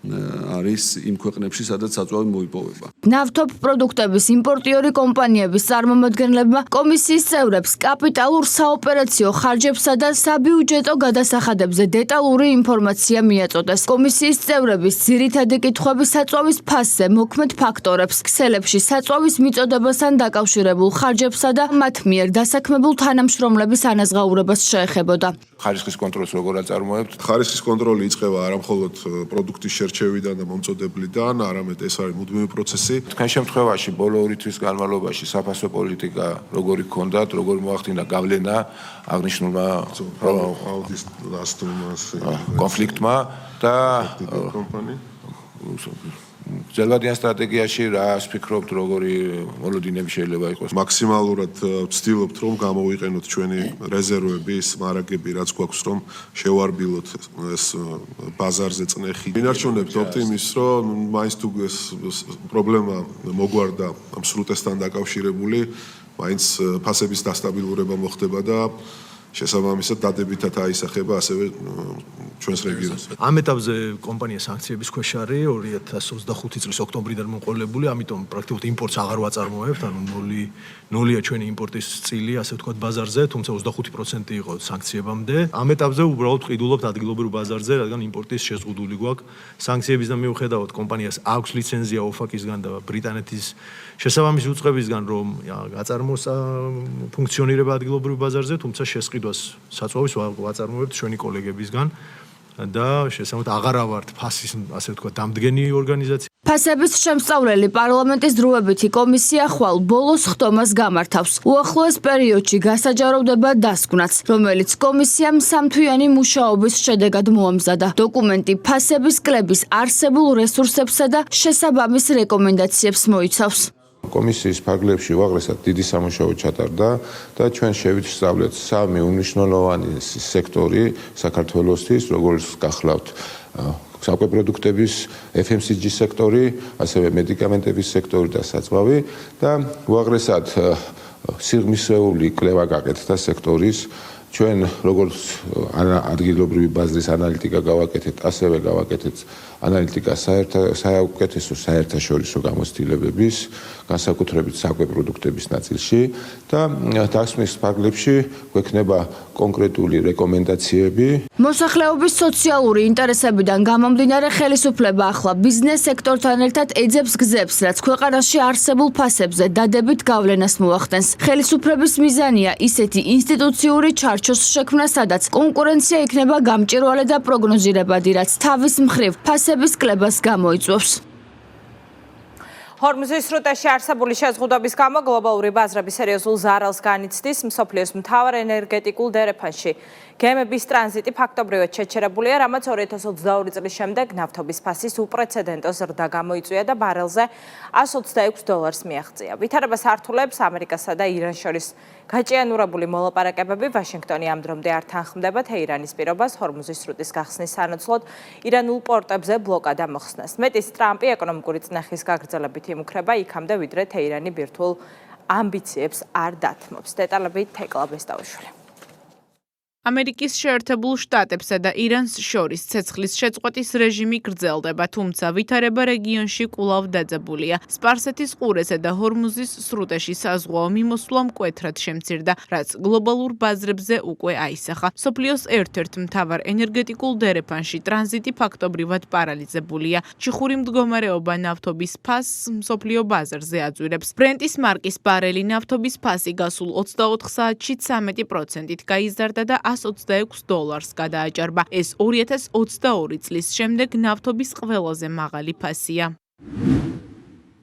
არის იმ ქვეყნებში, სადაც საწვავი მოიპოვება. ნავთობ პროდუქტების იმპორტიორი კომპანიების წარმომადგენლებმა კომისიის წევრებს კაპიტალურ საოპერაციო ხარჯებსა და საბიუჯეტო გადასახადებზე დეტალური ინფორმაცია მიაწოდეს. კომისიის წევრების ძირითადი კითხვები საწვავის ფასზე მოქმედ ფაქტორებს, ქსელებში საწვავის მიწოდებასთან დაკავშირებულ ხარჯებსა და მათ მიერ დასაქმებულ თანამშრომლების ანაზღაურებას შეეხებოდა. ხარისხის კონტროლს როგორ აწარმოებთ? ხარისხის კონტროლი იწყება არა მხოლოდ პროდუქტის შერჩევიდან და მომწოდებლიდან, არამედ ეს არის მუდმივი პროცესი. თქვენ შემთხვევაში ბოლო 2 თვის განმავლობაში საფასო პოლიტიკა როგორი გქონდათ, როგორ მოახდინა გავლენა აღნიშნულმა კონფლიქტმა და ძელვადიან სტრატეგიაში რას ფიქრობთ, როგორი მოლოდინები შეიძლება იყოს? მაქსიმალურად ვცდილობთ, რომ გამოვიყენოთ ჩვენი რეზერვები, მარაგები, რაც გვაქვს, რომ შევარბილოთ ეს ბაზარზე წნეხი. ვინარჩუნებთ ოპტიმიზმს, რომ მაინც თუ ეს პრობლემა მოგვარდა ამ სრუტესთან დაკავშირებული, მაინც ფასების დასტაბილურება მოხდება და შესაბამისად დადებითად აისახება ასევე ჩვენს რეგიონს. ამ ეტაპზე კომპანია სანქციების ქვეშ არის 2025 წლის ოქტომბრიდან მოყოლებული, ამიტომ პრაქტიკულად იმპორტს აღარ ვაწარმოებთ, ანუ ნულია ჩვენი იმპორტის წილი, ასე ვთქვათ, ბაზარზე, თუმცა 25% იყო სანქციებამდე. ამ ეტაპზე უბრალოდ ვყიდულობთ ადგილობრივ ბაზარზე, რადგან იმპორტის შეზღუდული გვაქვს. სანქციებისგან მიუხედავად კომპანიას აქვს ლიცენზია ოფაკისგან და ბრიტანეთის შესაბამისი უწყებისგან, რომ აწარმოოს ფუნქციონირება ადგილობრივ ბაზარზე, თუმცა შესყიდვას საწვავის ვაწარმოებთ ჩვენი კოლეგებისგან და შესაბამისად აღარა ვართ ფასის, ასე ვთქვათ, დამდგენი ორგანიზაცია. ფასების შემსწავლელი პარლამენტის დროებითი კომისია ხვალ ბოლოს ხტომას გამართავს. უახლოეს პერიოდში გასაჯაროვდება დასკვნაც, რომელიც კომისიამ სამთვიანი მუშაობის შედეგად მოამზადა. დოკუმენტი ფასების კლების არსებულ რესურსებსა და შესაბამის რეკომენდაციებს მოიცავს. კომისიის ფარგლებში უაღრესად დიდი სამუშაო ჩატარდა და ჩვენ შევისწავლეთ 3 უმნიშვნელოვანი სექტორი საქართველოსთვის, როგორც გახლავთ საკვე-პროდუქტების FMCG სექტორი, ასევე მედიკამენტების სექტორი და საწვავი და უაღრესად სიღრმისეული კვლევა გაკეთდა სექტორის. ჩვენ როგორც ადგილობრივი ბაზრის ანალიტიკა გავაკეთეთ, ასევე გავაკეთეთ ანალიტიკა საუკეთესო საერთაშორისო გამოცდილებების, განსაკუთრებით საკვე-პროდუქტების ნაწილში და დასმის ფარგლებში გვექნება კონკრეტული რეკომენდაციები. მოსახლეობის სოციალური ინტერესებიდან გამომდინარე ხელისუფლება ახლა ბიზნეს სექტორთან ერთად ეძებს გზებს, რაც ქვეყანაში არსებულ ფასებზე დადებით გავლენას მოახდენს. ხელისუფლების მიზანია ისეთი ინსტიტუციური ჩარჩოს შექმნა, სადაც კონკურენცია იქნება გამჭვირვალე და პროგნოზირებადი, რაც თავის მხრივ ფასების კლებას გამოიწვევს. ჰორმუზის სრუტეში არსებული შეზღუდვების გამო გლობალური ბაზრები სერიოზულ ზარალს განიცდის. მსოფლიოს მთავარ ენერგეტიკულ დერეფანში გემების ტრანზიტი ფაქტობრივად შეჩერებულია, რამაც 2022 წლის შემდეგ ნავთობის ფასის უპრეცედენტო ზრდა გამოიწვია და ბარელზე $126 მიაღწია. ვითარებას ართულებს ამერიკასა და ირანს შორის გაჭიანურებული მოლაპარაკებები. ვაშინგტონი ამ დრომდე არ თანხმდება თეირანის პირობას ჰორმუზის სრუტის გახსნის სანაცვლოდ ირანულ პორტებზე ბლოკადა მოხსნას. მეტის ტრამპი ეკონომიკური წნეხის გაგრძელებით იმუქრება იქამდე, ვიდრე თეირანი ბირთვულ ამბიციებს არ დათმობს. დეტალები თეკლა ბესტაუშვილი. ამერიკის შეერთებულ შტატებსა და ირანს შორის ცეცხლის შეწყვეტის რეჟიმი გრძელდება, თუმცა ვითარება რეგიონში კვლავ დაძაბულია. სპარსეთის ყურესა და ჰორმუზის სრუტეში საზღვაო მიმოსვლა მკვეთრად შემცირდა, რაც გლობალურ ბაზრებზე უკვე აისახა. მსოფლიოს ერთ-ერთ მთავარ ენერგეტიკულ დერეფანში ტრანზიტი ფაქტობრივად პარალიზებულია. ჩიხური მდგომარეობა ნავთობის ფასს მსოფლიო ბაზარზე აძვირებს. ბრენტის მარკის ბარელი ნავთობის ფასი გასულ 24 საათში 13%-ით გაიზარდა და $126 გადააჭარბა. ეს 2022 წლის შემდეგ ნავთობის ყველაზე მაღალი ფასია.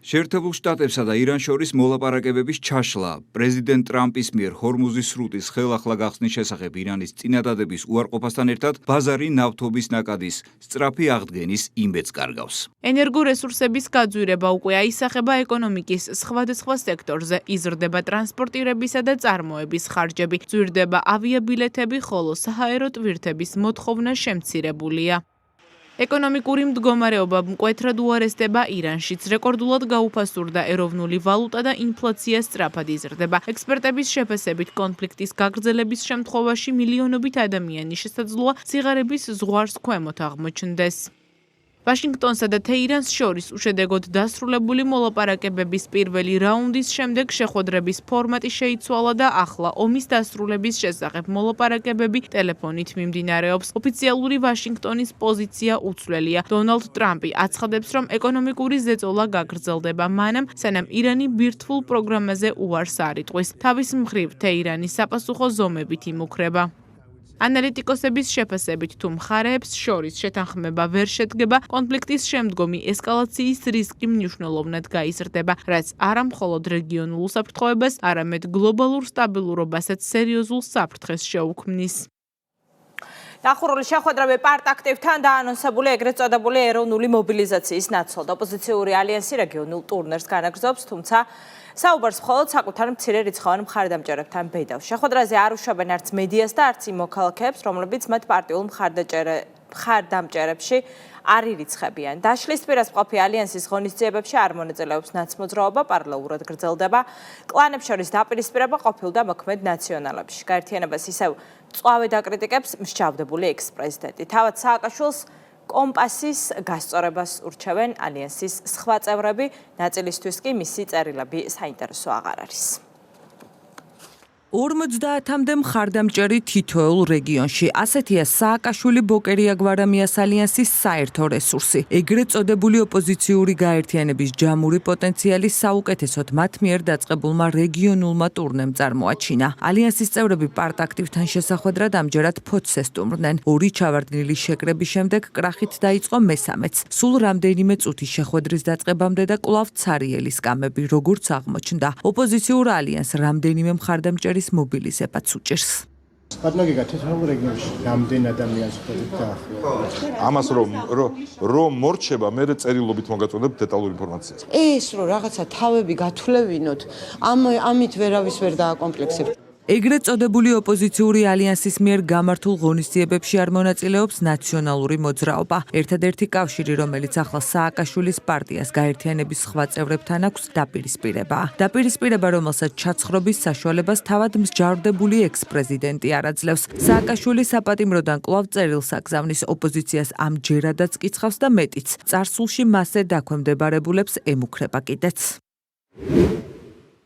შეერთებულ შტატებსა და ირანს შორის მოლაპარაკებების ჩაშლა, პრეზიდენტ ტრამპის მიერ ჰორმუზის სრუტის ხელახლა გახსნის შესახებ ირანის წინადადების უარყოფასთან ერთად ბაზარი ნავთობის ნაკადის სწრაფი აღდგენის იმედს კარგავს. ენერგორესურსების გაძვირება უკვე აისახება ეკონომიკის სხვადასხვა სექტორზე, იზრდება ტრანსპორტირებისა და წარმოების ხარჯები, ძვირდება ავიაბილეთები, ხოლო საჰაერო ტვირთების მოთხოვნა შემცირებულია. ეკონომიკური მდგომარეობა მკვეთრად უარესდება ირანშიც, რეკორდულად გაუფასურდა ეროვნული ვალუტა და ინფლაცია სწრაფად იზრდება. ექსპერტების შეფასებით კონფლიქტის გაგრძელების შემთხვევაში მილიონობით ადამიანი შესაძლოა სიღარიბის ზღვარს ქვემოთ აღმოჩნდეს. ვაშინგტონსა და თეირანს შორის უშედეგოდ დასრულებული მოლაპარაკებების პირველი რაუნდის შემდეგ შეხვედრების ფორმატი შეიცვალა და ახლა ომის დასრულების შესახებ მოლაპარაკებები ტელეფონით მიმდინარეობს. ოფიციალური ვაშინგტონის პოზიცია უცვლელია. დონალდ ტრამპი აცხადებს, რომ ეკონომიკური ზეწოლა გაგრძელდება მანამ, სანამ ირანი ბირთვულ პროგრამაზე უარს არ იტყვის. თავის მხრივ თეირანი საპასუხო ზომებით იმუქრება. ანალიტიკოსების შეფასებით თუ მხარეებს შორის შეთანხმება ვერ შედგება, კონფლიქტის შემდგომი ესკალაციის რისკი მნიშვნელოვნად გაიზრდება, რაც არა მხოლოდ რეგიონულ უსაფრთხოებას, არამედ გლობალურ სტაბილურობასაც სერიოზულ საფრთხეს შეუქმნის. დახურული შეხვედრები პარტ-აქტივთან დაანონსებული ეგრეთ წოდებული ეროვნული მობილიზაციის ნაცვლად ოპოზიციური ალიანსი რეგიონულ ტურნირს განაგრძობს, თუმცა საუბარს მხოლოდ საკუთარ მცირე რიცხოვან მხარდამჭერებთან ბედავს. შეხვედრაზე არ უშვებენ არც მედიას და არც იმ მოქალაქეებს, რომლებიც მათ პარტიულ მხარდამჭერებში არ ირიცხებიან. დაშლის პირას მყოფი ალიანსის ღონისძიებებში არ მონაწილეობს ნაცმოძრაობა, პარალელურად გრძელდება კლანებს შორის დაპირისპირება ყოფილ და მოქმედ ნაციონალებში. გაერთიანებას ისევ წვავედ აკრიტიკებს მსჯავრდებული ექს-პრეზიდენტი. თავად სააკაშვილს კომპასის გასწორებას ურჩევენ ალიანსის სხვა წევრები, ნაწილისთვის კი მისი წერილები საინტერესო აღარ არის. 50-მდე მხარდამჭერი თითოეულ რეგიონში. ასეთია სააკაშვილი ბოკერია გვარამიას ალიანსის საერთო რესურსი. ეგრეთ წოდებული ოპოზიციური გაერთიანების ჯამური პოტენციალი საუკეთესოდ მათ მიერ დაწყებულმა რეგიონულმა ტურნემ წარმოაჩინა. ალიანსის წევრები პარტ-აქტივთან შესახვედრად ამჯერად ფოთს ესტუმრნენ. ორი ჩავარდნილი შეკრების შემდეგ კრახით დაიწყო მესამეც. სულ რამდენიმე წუთის შეხვედრის დაწყებამდე და კვლავ ცარიელი სკამები, როგორც აღმოჩნდა. ოპოზიციურ ალიანსს რამდენიმე მხარდამჭერი მობილიზებაც უჭირს. პატნაგიგა თითოეულ რეგიონში რამდენ ადამიანს ხედავთ დაახლოებით? ამას რომ მორჩება, მე წერილობით მოგაწოდებ დეტალურ ინფორმაციას. ეს რომ რაღაცა თავები გათვლევინოთ, ამით ვერავის ვერ დააკომპლექსებთ. ეგრეთ წოდებული ოპოზიციური ალიანსის მიერ გამართულ ღონისძიებებში არ მონაწილეობს ნაციონალური მოძრაობა. ერთადერთი კავშირი, რომელიც ახლა სააკაშვილის პარტიას გაერთიანების სხვა წევრებთან აქვს, დაპირისპირება. დაპირისპირება, რომელსაც ჩაცხრობის საშუალებას თავად მსჯავრდებული ექს-პრეზიდენტი არ აძლევს. სააკაშვილი საპატიმროდან კვლავ წერილს აგზავნის ოპოზიციას ამჯერადაც კიცხავს და მეტიც. წარსულში მასზე დაქვემდებარებულებს ემუქრება კიდეც.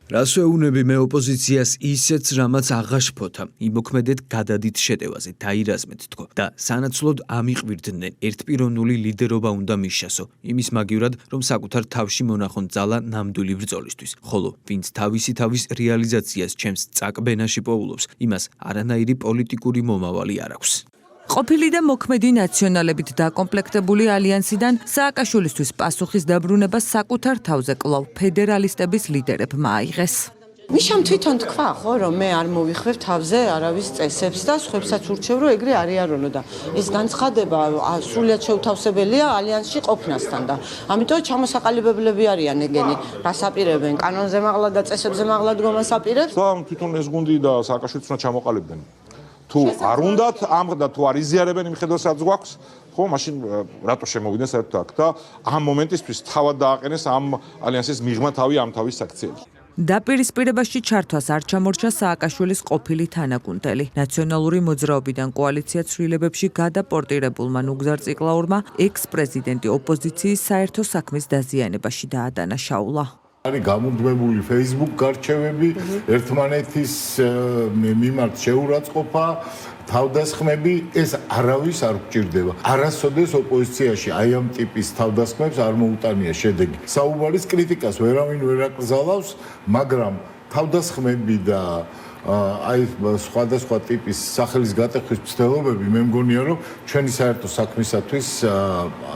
რას ვეუბნები მე ოპოზიციას ისეთს, რამაც აღაშფოთა, იმოქმედეთ გადადით შეტევაზე, დაირაზმეთ თქო და სანაცვლოდ ამიყვირდნენ ერთპიროვნული ლიდერობა უნდა მიშასო, იმის მაგივრად, რომ საკუთარ თავში მონახონ ძალა ნამდვილი ბრძოლისთვის, ხოლო ვინც თავისი თავის რეალიზაციას ჩემს წაკბენაში პოულობს, იმას არანაირი პოლიტიკური მომავალი არ აქვს. ყოფილი და მოქმედი ნაციონალებით დაკომპლექტებული ალიანსიდან სააკაშვილისთვის პასუხის დაბრუნება საკუთარ თავზე კვლავ ფედერალისტების ლიდერებმა აიღეს. მიშამ თვითონ თქვა, ხო, რომ მე არ მოვიხვევ თავზე არავის წესებს და სხვებსაც ურჩევ, რომ ეგრე არიანო და ეს განცხადება სრულიად შეუთავსებელია ალიანსში ყოფნასთან და ამიტომ ჩამოსაყალიბებლები არიან ეგენი, რას აპირებენ, კანონზე მაღლა და წესებზე მაღლა დგომას აპირებს. და თვითონ ეს გუნდი და სააკაშვილიც უნდა ჩამოყალიბდნენ. თუ არ უნდათ ამ და თუ არ იზიარებენ იმ ხედვასაც გვაქვს, ხო, მაშინ რატო შემოვიდნენ საერთოდ აქ და ამ მომენტისთვის თავად დააყენეს ამ ალიანსის მიღმა თავი ამ თავის საქციელში. დაპირისპირებაში ჩართვას არ ჩამორჩა სააკაშვილის ყოფილი თანაგუნდელი. ნაციონალური მოძრაობიდან კოალიცია ცვლილებებში გადაპორტირებულმა ნუგზარ ციკლაურმა ექს-პრეზიდენტი ოპოზიციის საერთო საქმის დაზიანებაში დაადანაშაულა. არის გამუდმებული Facebook გარჩევები, ერთმანეთის მიმართ შეურაცხყოფა, თავდასხმები, ეს არავის არ გჭირდება. არასოდეს ოპოზიციაში აი ამ ტიპის თავდასხმებს არ მოუტანია შედეგი. საუბარის კრიტიკას ვერავინ ვერ აკრძალავს, მაგრამ თავდასხმები და აი სხვადასხვა ტიპის სახელის გატეხვის ცდილობები მე მგონია რომ ჩვენი საერთო საქმისათვის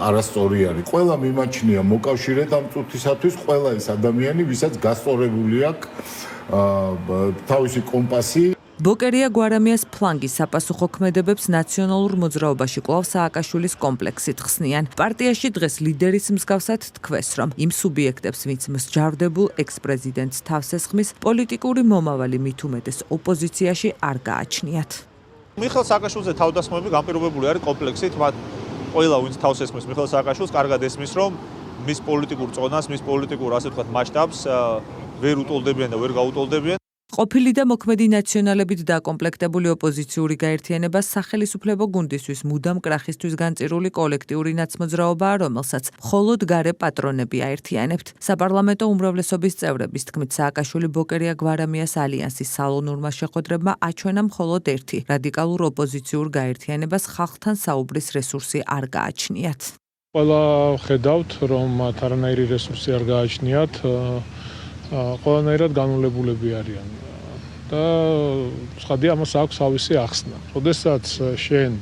არასწორი არის. ყველა მიმაჩნია მოკავშირედ ამ წუთისათვის, ყველა ის ადამიანი, ვისაც გასწორებული აქვს თავისი კომპასი. ბოკერია გვარამიას ფლანგის საპასუხო ქმედებებს ნაციონალურ მოძრაობაში კვლავ სააკაშვილის კომპლექსით ხსნიან. პარტიაში დღეს ლიდერის მსგავსად თქვეს, რომ იმ სუბიექტებს, ვინც მსჯავრდებულ ექს-პრეზიდენტს თავს ესხმის, პოლიტიკური მომავალი მით უმეტეს ოპოზიციაში არ გააჩნიათ. მიხეილ სააკაშვილზე თავდასხმები განპირობებული არის კომპლექსით, მათ ყველა ვინც თავს ესხმის მიხეილ სააკაშვილს კარგად ესმის, რომ მის პოლიტიკურ წონას, მის პოლიტიკურ ასე ვთქვათ მასშტაბს ვერ უტოლდებიან და ვერ გაუტოლდებიან. ყოფილი და მოქმედი ნაციონალებით დაკომპლექტებული ოპოზიციური გაერთიანება სახელისუფლებო გუნდისთვის მუდამ კრახისთვის განწირული კოლექტიური ნაცმოძრაობაა, რომელსაც მხოლოდ გარე პატრონები აერთიანებთ. საპარლამენტო უმრავლესობის წევრების თქმით, სააკაშვილი ბოკერია გვარამიას ალიანსის სალონურმა შეხვედრებმა აჩვენა მხოლოდ ერთი რადიკალურ ოპოზიციურ გაერთიანებას ხალხთან საუბრის რესურსი არ გააჩნიათ. ყველა ხედავთ, რომ მათ არანაირი რესურსი არ გააჩნიათ, ყველანაირად განულებულები არიან და ცხადია ამას აქვს თავისი ახსნა. როდესაც შენ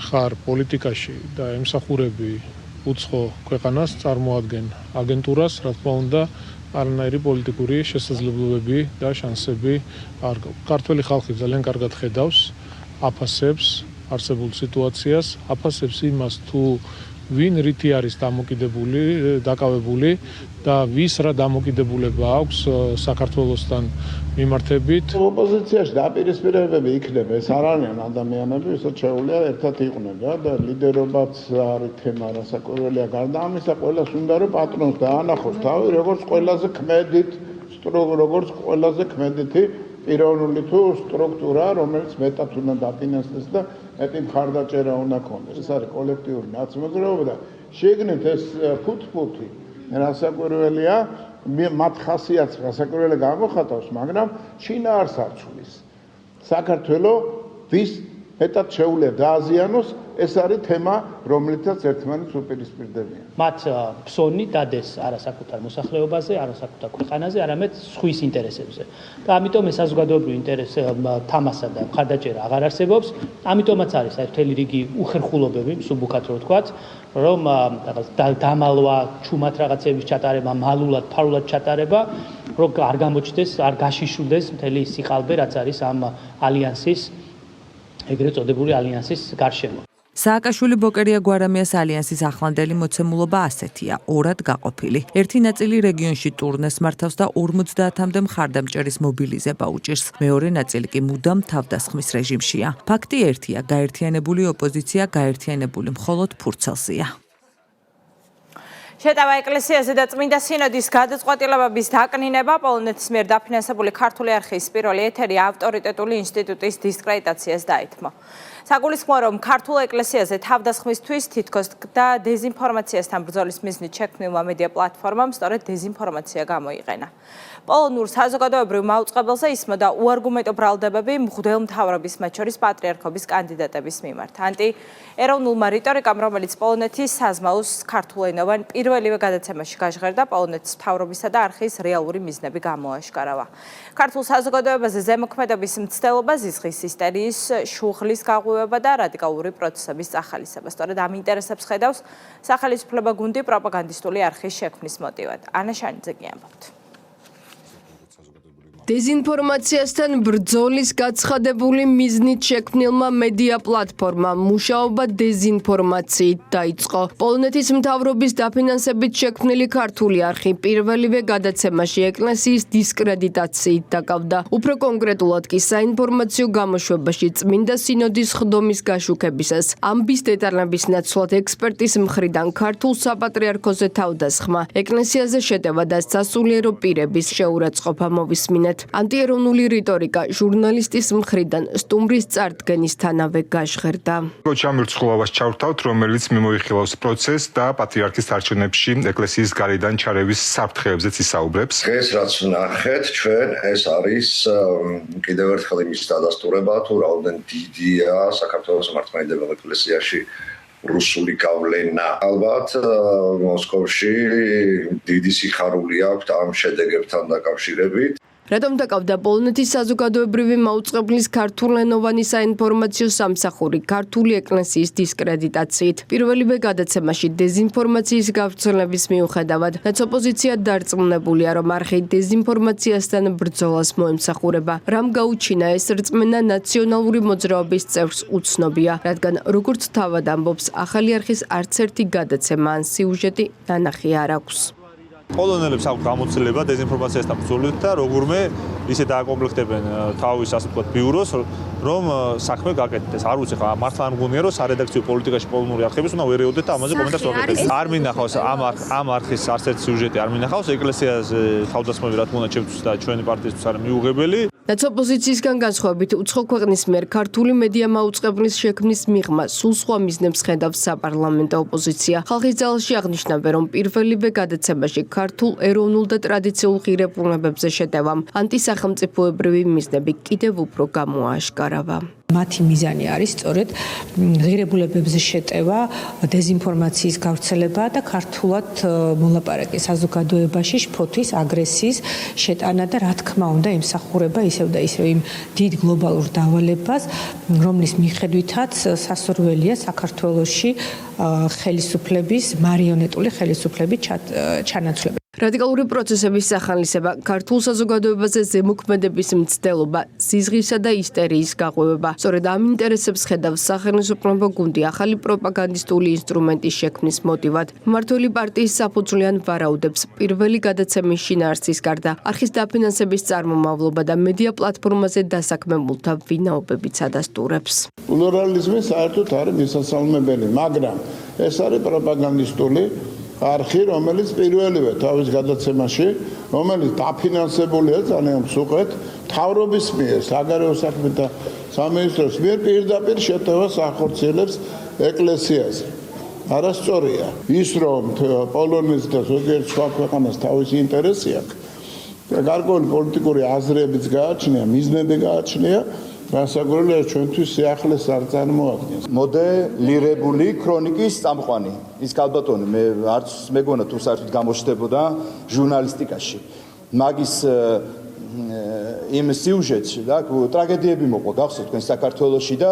ხარ პოლიტიკაში და ემსახურები უცხო ქვეყანას, წარმოადგენ აგენტურას, რა თქმა უნდა, არანაირი პოლიტიკური შესაძლებლობები და შანსები არ გაქვს. ქართველი ხალხი ძალიან კარგად ხედავს, აფასებს არსებულ სიტუაციას, აფასებს იმას თუ ვინ რითი არის დაკავებული და ვის რა დამოკიდებულება აქვს საქართველოსთან მიმართებით. ოპოზიციაში დაპირისპირებები იქნება, ეს არ არიან ადამიანები, ვისაც შეუძლია ერთად იყვნენ და ლიდერობაც არის თემა, რასაკვირველია. გარდა ამისა, ყველას უნდა რომ პატრონს დაანახოს თავი, როგორც ყველაზე ქმედითი პიროვნული თუ სტრუქტურა, რომელიც მეტად უნდა დაფინანსდეს და მეტი მხარდაჭერა უნდა ქონდეს. ეს არის კოლექტიური ნაცმოძრაობა და შეგნით ეს ფუთფუთი რასაკვირველია, მათ ხასიათს რასაკვირველი გამოხატავს, მაგრამ ჩინა არ სარჩulis. საქართველო ვის მეტად შეუძლია დააზიანოს, ეს არის თემა, რომლითაც ერთმანეთს უპირისპირდებიან. მათ ფსონი დადეს არა საკუთარ მოსახლეობაზე, არა საკუთარ ქვეყანაზე, არამედ სხვის ინტერესებზე. და ამიტომ ეს საზოგადოებრივი ინტერესი თამასა და მხარდაჭერა აღარ არსებობს. ამიტომაც არის მთელი რიგი უხერხულობები, მსუბუქად რო ვთქვათ, რომ დამალვა, ჩუმად რაღაცების ჩატარება, მალულად, ფარულად ჩატარება, რომ არ გამოჩნდეს, არ გაშიშულდეს მთელი სიყალბე, რაც არის ამ ალიანსის ეგრეთ წოდებული ალიანსის გარშემო. სააკაშვილი ბოკერია გვარამიას ალიანსის ახლანდელი მოცემულობა ასეთია, ორად გაყოფილი. ერთი ნაწილი რეგიონში ტურნეს მართავს და 50-მდე მხარდამჭერის მობილიზება უჭირს. მეორე ნაწილი კი მუდამ თავდასხმის რეჟიმშია. ფაქტი ერთია, გაერთიანებული ოპოზიცია გაერთიანებული მხოლოდ ფურცელზეა. შეტავა ეკლესიაზე და წმინდა სინოდის გადაწყვეტილებების დაკნინება პოლონეთის მიერ დაფინანსებული ქართული არხის პირველი ეთერი ავტორიტეტული ინსტიტუტის დისკრედიტაციას დაითმო. საგულისხმოა, რომ ქართულ ეკლესიაზე თავდასხმისთვის თითქოს და დეზინფორმაციასთან ბრძოლის მიზნით შექმნილმა მედია პლატფორმამ სწორედ დეზინფორმაცია გამოიყენა. პოლონურ საზოგადოებრივ მაუწყებელზე ისმოდა და უარგუმენტო ბრალდებები მღვდელმთავრების, მათ შორის პატრიარქობის კანდიდატების მიმართ. ანტი-ეროვნულმა რიტორიკამ, რომელიც პოლონეთის საზმაოს ქართულენოვან პირველივე გადაცემაში გაჟღერდა, პოლონეთის მთავრობისა და არხის რეალური მიზნები გამოაშკარავა. ქართულ საზოგადოებაზე ზემოქმედების მცდელობა, ზისხის ისტერიის, შუღლის გაღვივება და რადიკალური პროცესების წახალისება. სწორედ ამ ინტერესებს ხედავს სახელისუფლება გუნდი პროპაგანდისტული არხის შექმნის მოტივად. ანა შანიძე კი ამბობთ. დეზინფორმაციასთან ბრძოლის გაცხადებული მიზნით შექმნილმა მედია პლატფორმამ მუშაობა დეზინფორმაციით დაიწყო. პოლონეთის მთავრობის დაფინანსებით შექმნილი ქართული არხი პირველივე გადაცემაში ეკლესიის დისკრედიტაციით დაკავდა. უფრო კონკრეტულად კი საინფორმაციო გამოშვებაში წმინდა სინოდის ხდომის გაშუქებისას ამბის დეტალების ნაცვლად ექსპერტის მხრიდან ქართულ საპატრიარქოზე თავდასხმა, ეკლესიაზე შეტევა და სასულიერო პირების შეურაცხყოფა მოვისმინეთ. ანტიეროვნული რიტორიკა ჟურნალისტის მხრიდან სტუმრის წარდგენისთანავე გაჟღერდა. ჩამირცხულებას ჩავრთავთ, რომელიც მიმოიხილავს პროცესს და პატრიარქის არჩევნებში ეკლესიის გარედან ჩარევის საფრთხეებზეც ისაუბრებს. დღეს რაც ნახეთ, ჩვენ ეს არის კიდევ ერთხელ იმის დადასტურება, თუ რაოდენ დიდია საქართველოს მართლმადიდებელ ეკლესიაში რუსული გავლენა. ალბათ მოსკოვში დიდი სიხარული აქვს ამ შედეგებთან დაკავშირებით. რატომ დაკავდა პოლონეთის საზოგადოებრივი მაუწყებლის ქართულენოვანი საინფორმაციო სამსახური ქართული ეკლესიის დისკრედიტაციით. პირველივე გადაცემაში დეზინფორმაციის გავრცელების მიუხედავად, ნაცოპოზიცია დარწმუნებულია, რომ არხი დეზინფორმაციასთან ბრძოლას მოემსახურება. რამ გაუჩინა ეს რწმენა ნაციონალური მოძრაობის წევრს უცნობია, რადგან როგორც თავად ამბობს, ახალი არხის არც ერთი გადაცემა ან სიუჟეტი ნანახი არ აქვს. პოლონელებს აქვს გამოცდილება დეზინფორმაციასთან ბრძოლით და როგორმე ისე დააკომპლექტებენ თავის ასე ვთქვათ ბიუროს, რომ საქმე გაკეთდეს. არ ვიცი ხა მართლა არ მგონია რომ სარედაქციო პოლიტიკაში პოლონური არხების უნდა ვერ ეოდეთ და ამაზე კომენტარს ვაკეთებთ. არ მინახავს ამ არხის არც ერთი სიუჟეტი არ მინახავს. ეკლესიაზე თავდასხმები რა თქმა უნდა ჩემთვის და ჩვენი პარტიისთვის არის მიუღებელი. ნაცოპოზიციისგან განსხვავებით უცხო ქვეყნის მიერ ქართული მედია მაუწყებლის შექმნის მიღმა სულ სხვა მიზნებს ხედავს საპარლამენტო ოპოზიცია. ხალხის ძალაში აღნიშნავენ, რომ პირველივე გადაცემაში ქართულ ეროვნულ და ტრადიციულ ღირებულებებზე შეტევამ ანტისახელმწიფოებრივი მიზნები კიდევ უფრო გამოააშკარავა. მათი მიზანი არის სწორედ ღირებულებებზე შეტევა, დეზინფორმაციის გავრცელება და ქართულად მოლაპარაკე საზოგადოებაში შფოთვის, აგრესიის შეტანა და რა თქმა უნდა ემსახურება ისევ და ისევ იმ დიდ გლობალურ დავალებას, რომლის მიხედვითაც სასურველია საქართველოში ხელისუფლების მარიონეტული ხელისუფლების ჩანაცვლება. რადიკალური პროცესების სახალისება, ქართულ საზოგადოებაზე ზემოქმედების მცდელობა, სიზღისა და ისტერიის გაღვივება. სწორედ ამ ინტერესებს ხედავს სახელმწიფო გუნდი ახალი პროპაგანდისტული ინსტრუმენტის შექმნის მოტივად. მმართველი პარტიის საფუძვლიან ვარაუდებს პირველი გადაცემის შინაარსის გარდა არხის დაფინანსების წარმომავლობა და მედია პლატფორმაზე დასაქმებულთა ვინაობებიც ადასტურებს. პლურალიზმი საერთოდ არის მისასალმებელი, მაგრამ ეს არის პროპაგანდისტული არხი, რომელიც პირველივე თავის გადაცემაში, რომელიც დაფინანსებულია ძალიან მსუყეთ, მთავრობის მიერ, საგარეო საქმეთა სამინისტროს მიერ პირდაპირ შეტევას ახორციელებს ეკლესიაზე. არასწორია ის, რომ პოლონეთს და ზოგიერთ სხვა ქვეყანას თავისი ინტერესი აქვს, გარკვეული პოლიტიკური აზრებიც გააჩნია, მიზნები გააჩნია, განსაკუთრებულად ჩვენთვის სიახლეს არ წარმოადგენს. მოდელირებული ქრონიკის წამყვანი. ის კალბატონი მე არც მეგონა თუ საერთოდ გამოჩნდებოდა ჟურნალისტიკაში. მაგის იმ სიუჟეტში და ტრაგედიები მოყვა გახსოვთ თქვენ საქართველოში და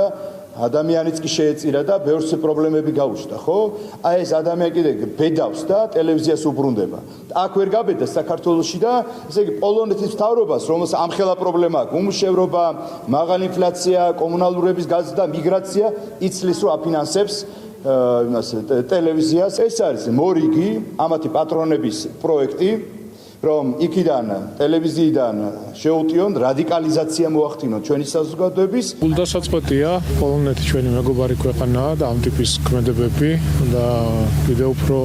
ადამიანიც კი შეეწირა და ბევრს პრობლემები გაუჩნდა, ხო? აი ეს ადამიანი კიდე ბედავს და ტელევიზიას უბრუნდება. აქ ვერ გაბედა საქართველოში და ესე იგი პოლონეთის მთავრობას, რომელსაც ამხელა პრობლემა აქვს, უმუშევრობა, მაღალი ინფლაცია, კომუნალურების გაზი და მიგრაცია, იცლის რომ აფინანსებს იმას ტელევიზიას. ეს არის მორიგი ამათი პატრონების პროექტი. რომ იქიდან ტელევიზიიდან შეუტიონ რადიკალიზაცია მოახდინონ ჩვენი საზოგადოების. გულდასაწყვეტია პოლონეთი ჩვენი მეგობარი ქვეყანაა და ამ ტიპის ქმედებები და კიდევ უფრო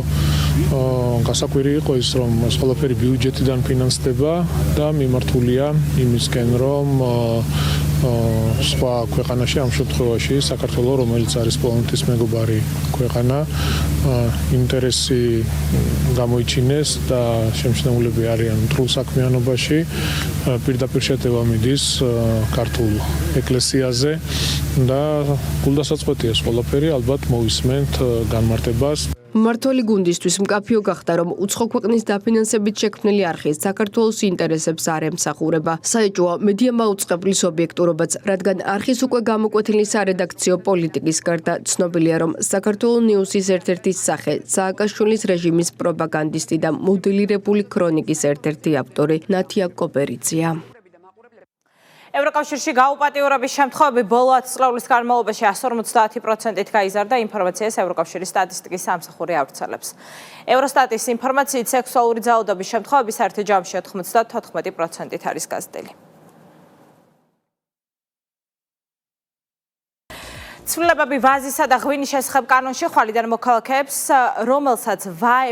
გასაკვირი იყო ის რომ ეს ყველაფერი ბიუჯეტიდან ფინანსდება და მიმართულია იმისკენ რომ სხვა ქვეყანაში ამ შემთხვევაში საქართველოს რომელიც არის პოლონეთის მეგობარი ქვეყანა ინტერესი გამოიჩინეს და შემჩნეულები არიან მტრულ საქმიანობაში პირდაპირ შეტევა მიდის ქართულ ეკლესიაზე და გულდასაწყვეტია ეს ყველაფერი ალბათ მოვისმენთ განმარტებას. მმართველი გუნდისთვის მკაფიო გახდა, რომ უცხო ქვეყნის დაფინანსებით შექმნილი არხი საქართველოს ინტერესებს არ ემსახურება. საეჭვოა მედია მაუწყებლის ობიექტურობაც, რადგან არხის უკვე გამოკვეთილი სარედაქციო პოლიტიკის გარდა ცნობილია, რომ საქართველოს ნიუსის ერთ-ერთი სახე, სააკაშვილის რეჟიმის პროპაგანდისტი და მოდელირებული ქრონიკის ერთ-ერთი ავტორი ნათია კოპერიძეა. ევროკავშირში გაუპატიურების შემთხვევები ბოლო 10 წლების განმავლობაში 150%-ით გაიზარდა, ინფორმაციას ევროკავშირის სტატისტიკის სამსახური ავრცელებს. ევროსტატის ინფორმაციით სექსუალური ძალადობის შემთხვევები საერთო ჯამში 94%-ით არის გაზრდილი. ცვლილებები ვაზისა და ღვინის შესახებ კანონში ხვალიდან მოქალაქეებს, რომელსაც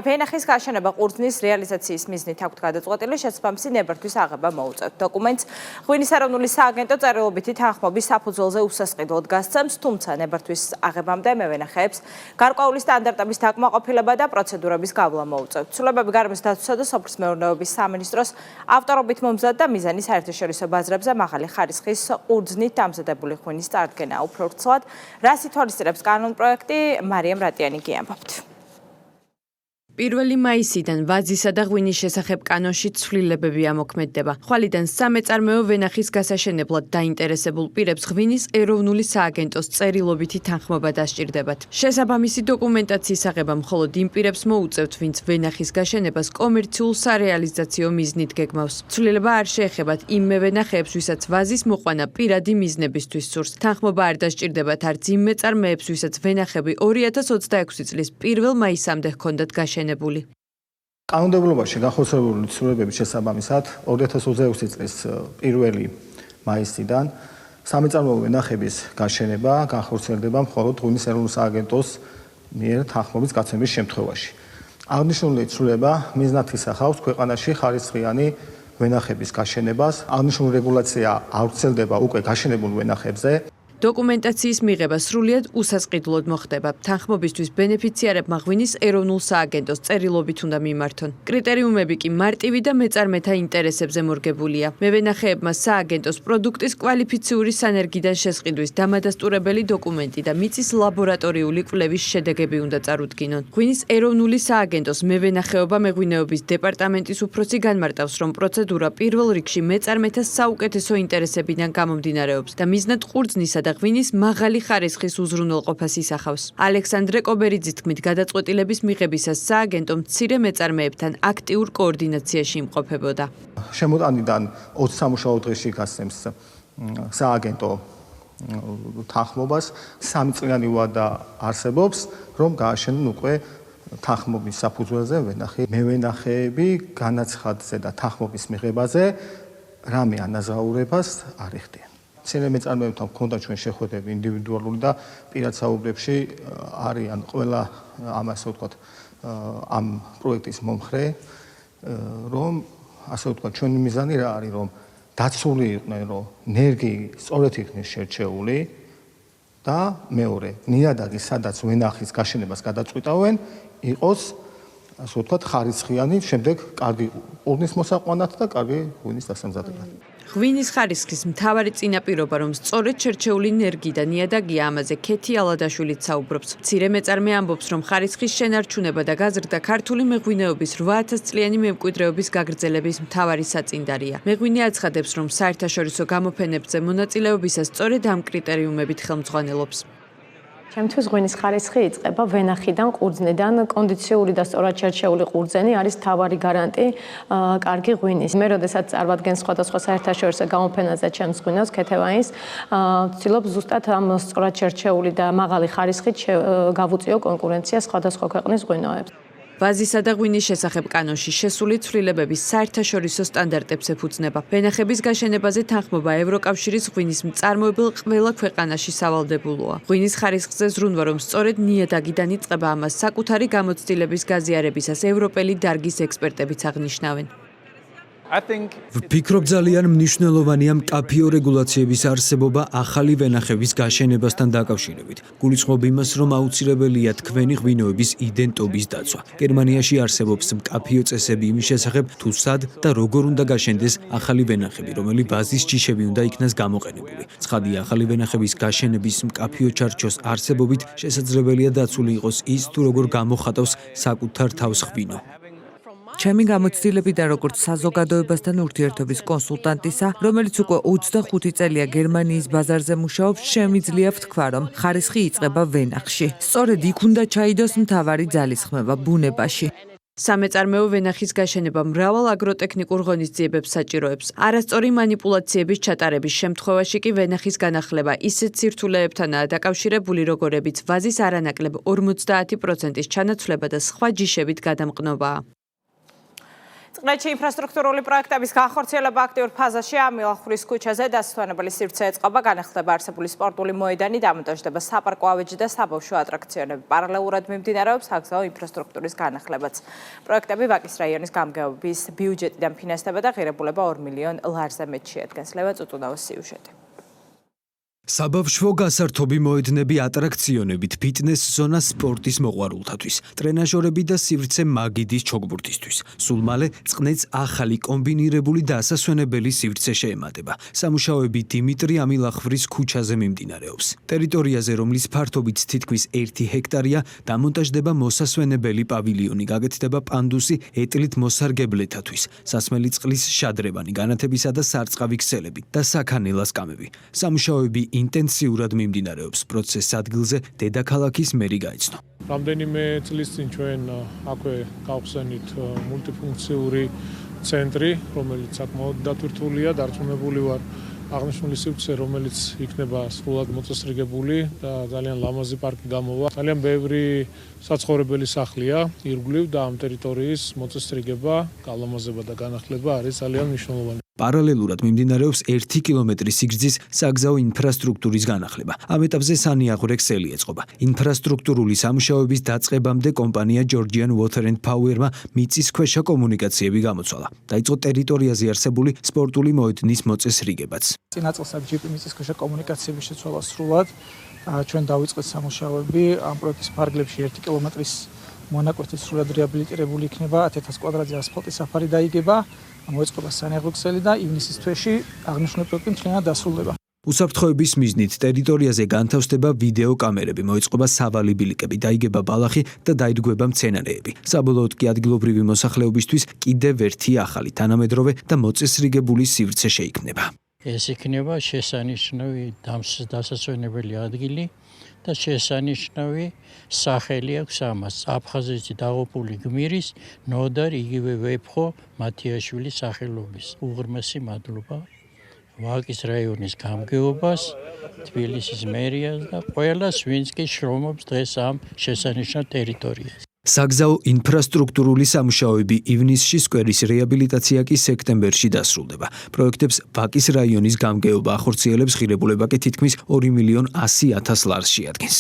ვენახის გაშენება ყურძნის რეალიზაციის მიზნით აქვთ გადაწყვეტილი, შესაბამისი ნებართვის აღება მოუწევთ. დოკუმენტს ღვინის ეროვნული სააგენტო წერილობითი თანხმობის საფუძველზე უსასყიდლოდ გასცემს, თუმცა ნებართვის აღებამდე მევენახეებს გარკვეული სტანდარტების დაკმაყოფილება და პროცედურების გავლა მოუწევთ. ცვლილებები გარემოს დაცვისა და სოფლის მეურნეობის სამინისტროს ავტორობით მომზადდა მიზანი საერთაშორისო ბაზრებზე მაღალი ხარისხის ყურძნით დამზადებული ღვინის წარდგენა. უფრო ვრცლად რას ითვალისწინებს კანონპროექტი, მარიამ რატიანი გიამბობთ. 1 მაისიდან ვაზისა და ღვინის შესახებ კანონში ცვლილებები ამოქმედდება. ხვალიდან სამეწარმეო ვენახის გასაშენებლად დაინტერესებულ პირებს ღვინის ეროვნული სააგენტოს წერილობითი თანხმობა დასჭირდებათ. შესაბამისი დოკუმენტაციის აღება მხოლოდ იმ პირებს მოუწევთ, ვინც ვენახის გაშენებას კომერციულ სარეალიზაციო მიზნით გეგმავს. ცვლილება არ შეეხებათ იმ მევენახეებს, ვისაც ვაზის მოყვანა პირადი მიზნებისთვის სურს. თანხმობა არ დასჭირდებათ არც იმ მეწარმეებს, ვისაც ვენახები 2026 წლის 1 მაისამდე ჰქონდათ გაშენებული. კანონმდებლობაში განხორციელებული ცვლილებების შესაბამისად 2026 წლის 1 მაისიდან სამეწარმეო ვენახების გაშენება განხორციელდება მხოლოდ ღვინის ეროვნული სააგენტოს მიერ თანხმობის გაცემის შემთხვევაში. აღნიშნული ცვლილება მიზნად ისახავს ქვეყანაში ხარისხიანი ვენახების გაშენებას. აღნიშნული რეგულაცია არ ვრცელდება უკვე გაშენებულ ვენახებზე. დოკუმენტაციის მიღება სრულიად უსასყიდლოდ მოხდება. თანხმობისთვის ბენეფიციარებმა ღვინის ეროვნულ სააგენტოს წერილობით უნდა მიმართონ. კრიტერიუმები კი მარტივი და მეწარმეთა ინტერესებზე მორგებულია. მევენახეებმა სააგენტოს პროდუქტის კვალიფიციური სანერგიდან შესყიდვის დამადასტურებელი დოკუმენტი და მიწის ლაბორატორიული კვლევის შედეგები უნდა წარუდგინონ. ღვინის ეროვნული სააგენტოს მევენახეობა მეღვინეობის დეპარტამენტის უფროსი განმარტავს, რომ პროცედურა პირველ რიგში მეწარმეთას საუკეთესო ინტერესებიდან გამომდინარეობს და მიზნად ყურძნისა და ღვინის მაღალი ხარისხის უზრუნველყოფას ისახავს. ალექსანდრე კობერიძის თქმით, გადაწყვეტილების მიღებისას სააგენტო მცირე მეწარმეებთან აქტიურ კოორდინაციაში იმყოფებოდა. შემოტანიდან 20 სამუშაო დღეში გასცემს სააგენტო თანხმობას, 3 წლიანი ვადა არსებობს, რომ გააშენონ უკვე თანხმობის საფუძველზე მევენახეები განაცხადზე და თანხმობის მიღებაზე რამე ანაზღაურებას არ იხდიან. მცირე მეწარმეებთან მქონდა ჩვენ შეხვედრები ინდივიდუალური და პირად საუბრებში არიან ყველა ასე ვთქვათ ამ პროექტის მომხრე, რომ ასე ვთქვათ ჩვენი მიზანი რა არის, რომ დაცული იყვნენ, რომ ნერგი სწორედ იქნეს შერჩეული და მეორე ნიადაგი სადაც ვენახის გაშენებას გადაწყვიტავენ, იყოს ასე ვთქვათ ხარისხიანი, შემდეგ კარგი ყურძნის მოსაყვანად და კარგი ღვინის დასამზადებლად. ღვინის ხარისხის მთავარი წინაპირობა, რომ სწორედ შერჩეული ნერგი და ნიადაგია, ამაზე ქეთი ალადაშვილიც საუბრობს. მცირე მეწარმე ამბობს, რომ ხარისხის შენარჩუნება და გაზრდა ქართული მეღვინეობის 8000 წლიანი მემკვიდრეობის გაგრძელების მთავარი საწინდარია. მეღვინე აცხადებს, რომ საერთაშორისო გამოფენებზე მონაწილეობისას სწორედ ამ კრიტერიუმებით ხელმძღვანელობს. ჩემთვის ღვინის ხარისხი იწყება ვენახიდან, ყურძნიდან. კონდიციური და სწორად შერჩეული ყურძენი არის თავარი გარანტი კარგი ღვინის. მე როდესაც წარვადგენ სხვადასხვა საერთაშორისო გამოფენაზე ჩემს ღვინოს, ქეთევაინს, ვცდილობ ზუსტად ამ სწორად შერჩეული და მაღალი ხარისხით გავუწიო კონკურენცია სხვადასხვა ქვეყნის ღვინოებს. ვაზისა და ღვინის შესახებ კანონში შესული ცვლილებების საერთაშორისო სტანდარტებს ეფუძნება. ვენახების გაშენებაზე თანხმობა ევროკავშირის ღვინის მწარმოებელ ყველა ქვეყანაში სავალდებულოა. ღვინის ხარისხზე ზრუნვა, რომ სწორედ ნიადაგიდან იწყება, ამას საკუთარი გამოცდილების გაზიარებისას ევროპელი დარგის ექსპერტებიც აღნიშნავენ. ვფიქრობ ძალიან მნიშვნელოვანია მკაფიო რეგულაციების არსებობა ახალი ვენახების გაშენებასთან დაკავშირებით. გულისხმობ იმას, რომ აუცილებელია თქვენი ღვინოების იდენტობის დაცვა. გერმანიაში არსებობს მკაფიო წესები იმის შესახებ, თუ სად და როგორ უნდა გაშენდეს ახალი ვენახები, რომელი ბაზის ჯიშები უნდა იქნას გამოყენებული. ცხადია, ახალი ვენახების გაშენების მკაფიო ჩარჩოს არსებობით შესაძლებელია დაცული იყოს ის, თუ როგორ გამოხატავს საკუთარ თავს ღვინო. ჩემი გამოცდილები და როგორც საზოგადოებასთან ურთიერთობის კონსულტანტისა, რომელიც უკვე 25 წელია გერმანიის ბაზარზე მუშაობს, შემიძლია ვთქვა, რომ ხარისხი იწყება ვენახში. სწორედ იქ უნდა ჩაიდოს მთავარი ძალისხმევა ბუნებაში. სამეწარმეო ვენახის გაშენება მრავალ აგროტექნიკურ ღონისძიებებს საჭიროებს. არასწორი მანიპულაციების ჩატარების შემთხვევაში კი ვენახის განახლება ისეთ სირთულეებთანაა დაკავშირებული, როგორებიც ვაზის არანაკლებ 50%-ის ჩანაცვლება და სხვა ჯიშებით გადამყნობაა. წყნეთში ინფრასტრუქტურული პროექტების განხორციელება აქტიურ ფაზაშია. მილახურის ქუჩაზე დასასვენებელი სივრცე ეწყობა, განახლდება არსებული სპორტული მოედანი, დამონტაჟდება საპარკო ავეჯი და საბავშვო ატრაქციონები. პარალელურად მიმდინარეობს საგზაო ინფრასტრუქტურის განახლებაც. პროექტები ვაკის რაიონის გამგეობის ბიუჯეტიდან ფინანსდება და ღირებულება 2 მილიონ ლარზე მეტ შეადგენს. ლევან წუტუნაუს სიუჟეტი. საბავშვო გასართობი მოედნები, ატრაქციონებით, ფიტნეს ზონა სპორტის მოყვარულთათვის, ტრენაჟორები და სივრცე მაგიდის ჩოგბურთისთვის. სულ მალე წყნეთს ახალი კომბინირებული დასასვენებელი სივრცე შეემატება. სამუშაოები დიმიტრი ამილახვრის ქუჩაზე მიმდინარეობს. ტერიტორიაზე, რომლის ფართობით თითქმის 1 ჰექტარია, დამონტაჟდება მოსასვენებელი პავილიონი, გაკეთდება პანდუსი ეტლით მოსარგებლეთათვის, სასმელი წყლის შადრევანი, განათებისა და სარწყავი ქსელები და საქანელას კამები. სამუშაოები ინტენსიურად მიმდინარეობს. პროცესს ადგილზე დედაქალაქის მერი გაიცნო. რამდენიმე წლის წინ ჩვენ აქვე გავხსენით მულტიფუნქციური ცენტრი, რომელიც საკმაოდ დატვირთულია, დარწმუნებული ვარ აღნიშნული სივრცე, რომელიც იქნება სრულად მოწესრიგებული და ძალიან ლამაზი პარკი გამოვა. ძალიან ბევრი საცხოვრებელი სახლია ირგვლივ და ამ ტერიტორიის მოწესრიგება, გალამაზება და განახლება არის ძალიან მნიშვნელოვანი. პარალელურად მიმდინარეობს 1 კილომეტრის სიგრძის საგზაო ინფრასტრუქტურის განახლება. ამ ეტაპზე სანიაღვრე ქსელი ეწყობა. ინფრასტრუქტურული სამუშაოების დაწყებამდე კომპანია Georgian Water and Power-მა მიწისქვეშა კომუნიკაციები გამოცვალა. დაიწყო ტერიტორიაზე არსებული სპორტული მოედნის მოწესრიგებაც. წინა წელს ჯიპი მიწისქვეშა კომუნიკაციების შეცვალა სრულად. ჩვენ დავიწყეთ სამუშაოები ამ პროექტის ფარგლებში 1 კილომეტრის მონაკვეთი სრულად რეაბილიტირებული იქნება, 1000 კვადრატზე ასფალტის საფარი დაიგება, მოეწყობა სანიაღვრე ქსელი და ივნისის თვეში აღნიშნული პროექტი მთლიანად დასრულდება. უსაფრთხოების მიზნით ტერიტორიაზე განთავსდება ვიდეო კამერები, მოეწყობა სავალი ბილიკები, დაიგება ბალახი და დაირგვება მცენარეები. საბოლოოდ კი ადგილობრივი მოსახლეობისთვის კიდევ ერთი ახალი თანამედროვე და მოწესრიგებული სივრცე შეიქმნება. ეს იქნება შესანიშნავი დასასვენებელი ადგილი და შესანიშნავი სახელი აქვს ამას. აფხაზეთში დაღუპული გმირის ნოდარ იგივე ვეფხო მათიაშვილის სახელობის. უღრმესი მადლობა ვაკის რაიონის გამგეობას, თბილისის მერიას და ყველას, ვინც კი შრომობს დღეს ამ შესანიშნავ ტერიტორიაზე. საგზაო ინფრასტრუქტურული სამუშაოები ივნისში, სკვერის რეაბილიტაცია კი სექტემბერში დასრულდება. პროექტებს ვაკის რაიონის გამგეობა ახორციელებს, ღირებულება კი თითქმის 2.100.000 ლარს შეადგენს.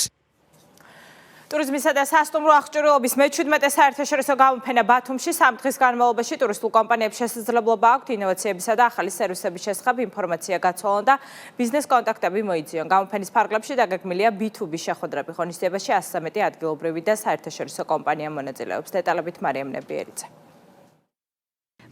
ტურიზმისა და სასტუმრო აღჭურვილობის მე-17 საერთაშორისო გამოფენა ბათუმში 3 დღის განმავლობაში ტურისტულ კომპანიებს შესაძლებლობა აქვთ ინოვაციებისა და ახალი სერვისების შესახებ ინფორმაცია გაცვალონ და ბიზნეს კონტაქტები მოიძიონ. გამოფენის ფარგლებში დაგეგმილია B2B შეხვედრები. ღონისძიებაში 113 ადგილობრივი და საერთაშორისო კომპანია მონაწილეობს. დეტალებით მარიამ ნებიერიძე.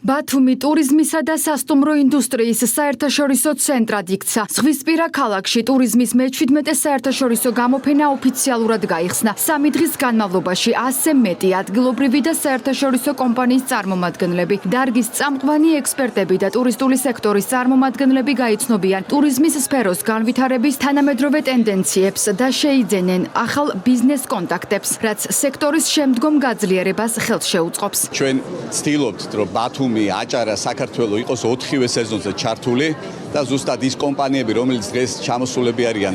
ბათუმი ტურიზმისა და სასტუმრო ინდუსტრიის საერთაშორისო ცენტრად იქცა. ზღვისპირა ქალაქში ტურიზმის მე-17 საერთაშორისო გამოფენა ოფიციალურად გაიხსნა. 3 დღის განმავლობაში 100-ზე მეტი ადგილობრივი და საერთაშორისო კომპანიის წარმომადგენლები, დარგის წამყვანი ექსპერტები და ტურისტული სექტორის წარმომადგენლები გაიცნობიან ტურიზმის სფეროს განვითარების თანამედროვე ტენდენციებს და შეიძენენ ახალ ბიზნეს კონტაქტებს, რაც სექტორის შემდგომ გაძლიერებას ხელს შეუწყობს. ჩვენ ვცდილობთ, რომ ბათუმი აჭარა საქართველოს იყოს 4-ვე სეზონზე ჩართული და ზუსტად ის კომპანიები, რომელიც დღეს ჩამოსულები არიან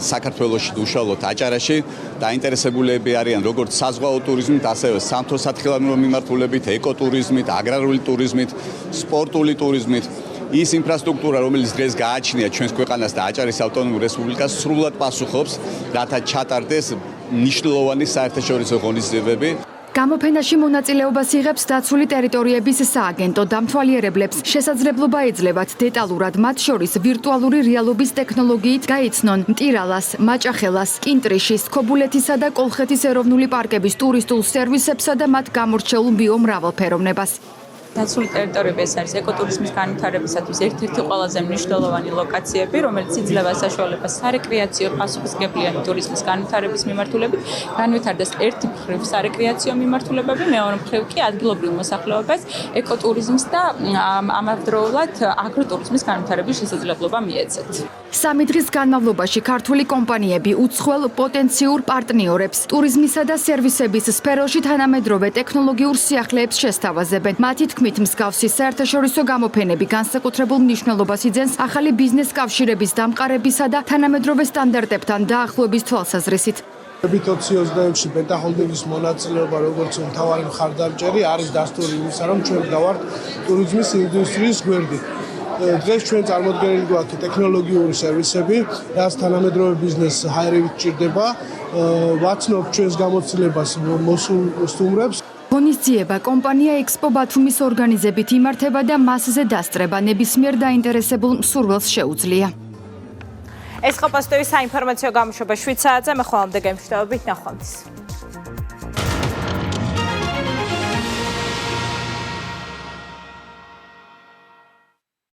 საქართველოში უშუალოდ აჭარაში, დაინტერესებულები არიან როგორც საზღვაო ტურიზმით, ასევე სამთო-სათხილამურო მიმართულებით, ეკოტურიზმით, აგრარული ტურიზმით, სპორტული ტურიზმით. ის ინფრასტრუქტურა, რომელიც დღეს გააჩნია ჩვენს ქვეყანას და აჭარის ავტონომურ რესპუბლიკას, სრულად პასუხობს, რათა ჩატარდეს მნიშვნელოვანი საერთაშორისო ღონისძიებები. გამოფენაში მონაწილეობას იღებს დაცული ტერიტორიების სააგენტო დამთვალიერებლებს. შესაძლებლობა ეძლევათ დეტალურად მათ შორის ვირტუალური რეალობის ტექნოლოგიით გაიცნონ მტირალას, მაჭახელას, კინტრიშის, ქობულეთისა და კოლხეთის ეროვნული პარკების ტურისტულ სერვისებსა და მათ გამორჩეულ ბიომრავალფეროვნებას. დაცული ტერიტორიები ეს არის ეკოტურიზმის განვითარებისათვის ერთ-ერთი ყველაზე მნიშვნელოვანი ლოკაციები, რომელიც იძლევა საშუალებას სარეკრეაციო პასუხისმგებლიანი ტურიზმის განვითარების მიმართულებით, განვითარდეს ერთი მხრივ სარეკრეაციო მიმართულებები, მეორე მხრივ კი ადგილობრივ მოსახლეობას ეკოტურიზმის და ამავდროულად აგროტურიზმის განვითარების შესაძლებლობა მიეცეთ. 3 დღის განმავლობაში ქართული კომპანიები უცხოელ პოტენციურ პარტნიორებს ტურიზმისა და სერვისების სფეროში თანამედროვე ტექნოლოგიურ სიახლეებს შესთავაზებენ. მათი თქმით, მსგავსი საერთაშორისო გამოფენები განსაკუთრებულ მნიშვნელობას იძენს ახალი ბიზნეს კავშირების დამყარებისა და თანამედროვე სტანდარტებთან დაახლოების თვალსაზრისით. B2026-ში ბეტა-ჰოლდინგის მონაწილეობა როგორც მთავარი მხარდამჭერი არის დასტური იმისა, რომ ჩვენ დავართ ტურიზმის ინდუსტრიის გვერდი. დღეს ჩვენ წარმოდგენილი გვაქვს ტექნოლოგიური სერვისები, რაც თანამედროვე ბიზნეს ჰაერებით ჭირდება. ვაცნობ ჩვენს გამოცდილებას მოსულ სტუმრებს. ღონისძიება კომპანია ექსპო ბათუმის ორგანიზებით იმართება და მასზე დასწრება ნებისმიერ დაინტერესებულ მსურველს შეუძლია. ეს ყოფასტევის საინფორმაციო გამოშვება 7 საათზე, მე ხვალამდე გემშვიდობებით, ნახვამდის.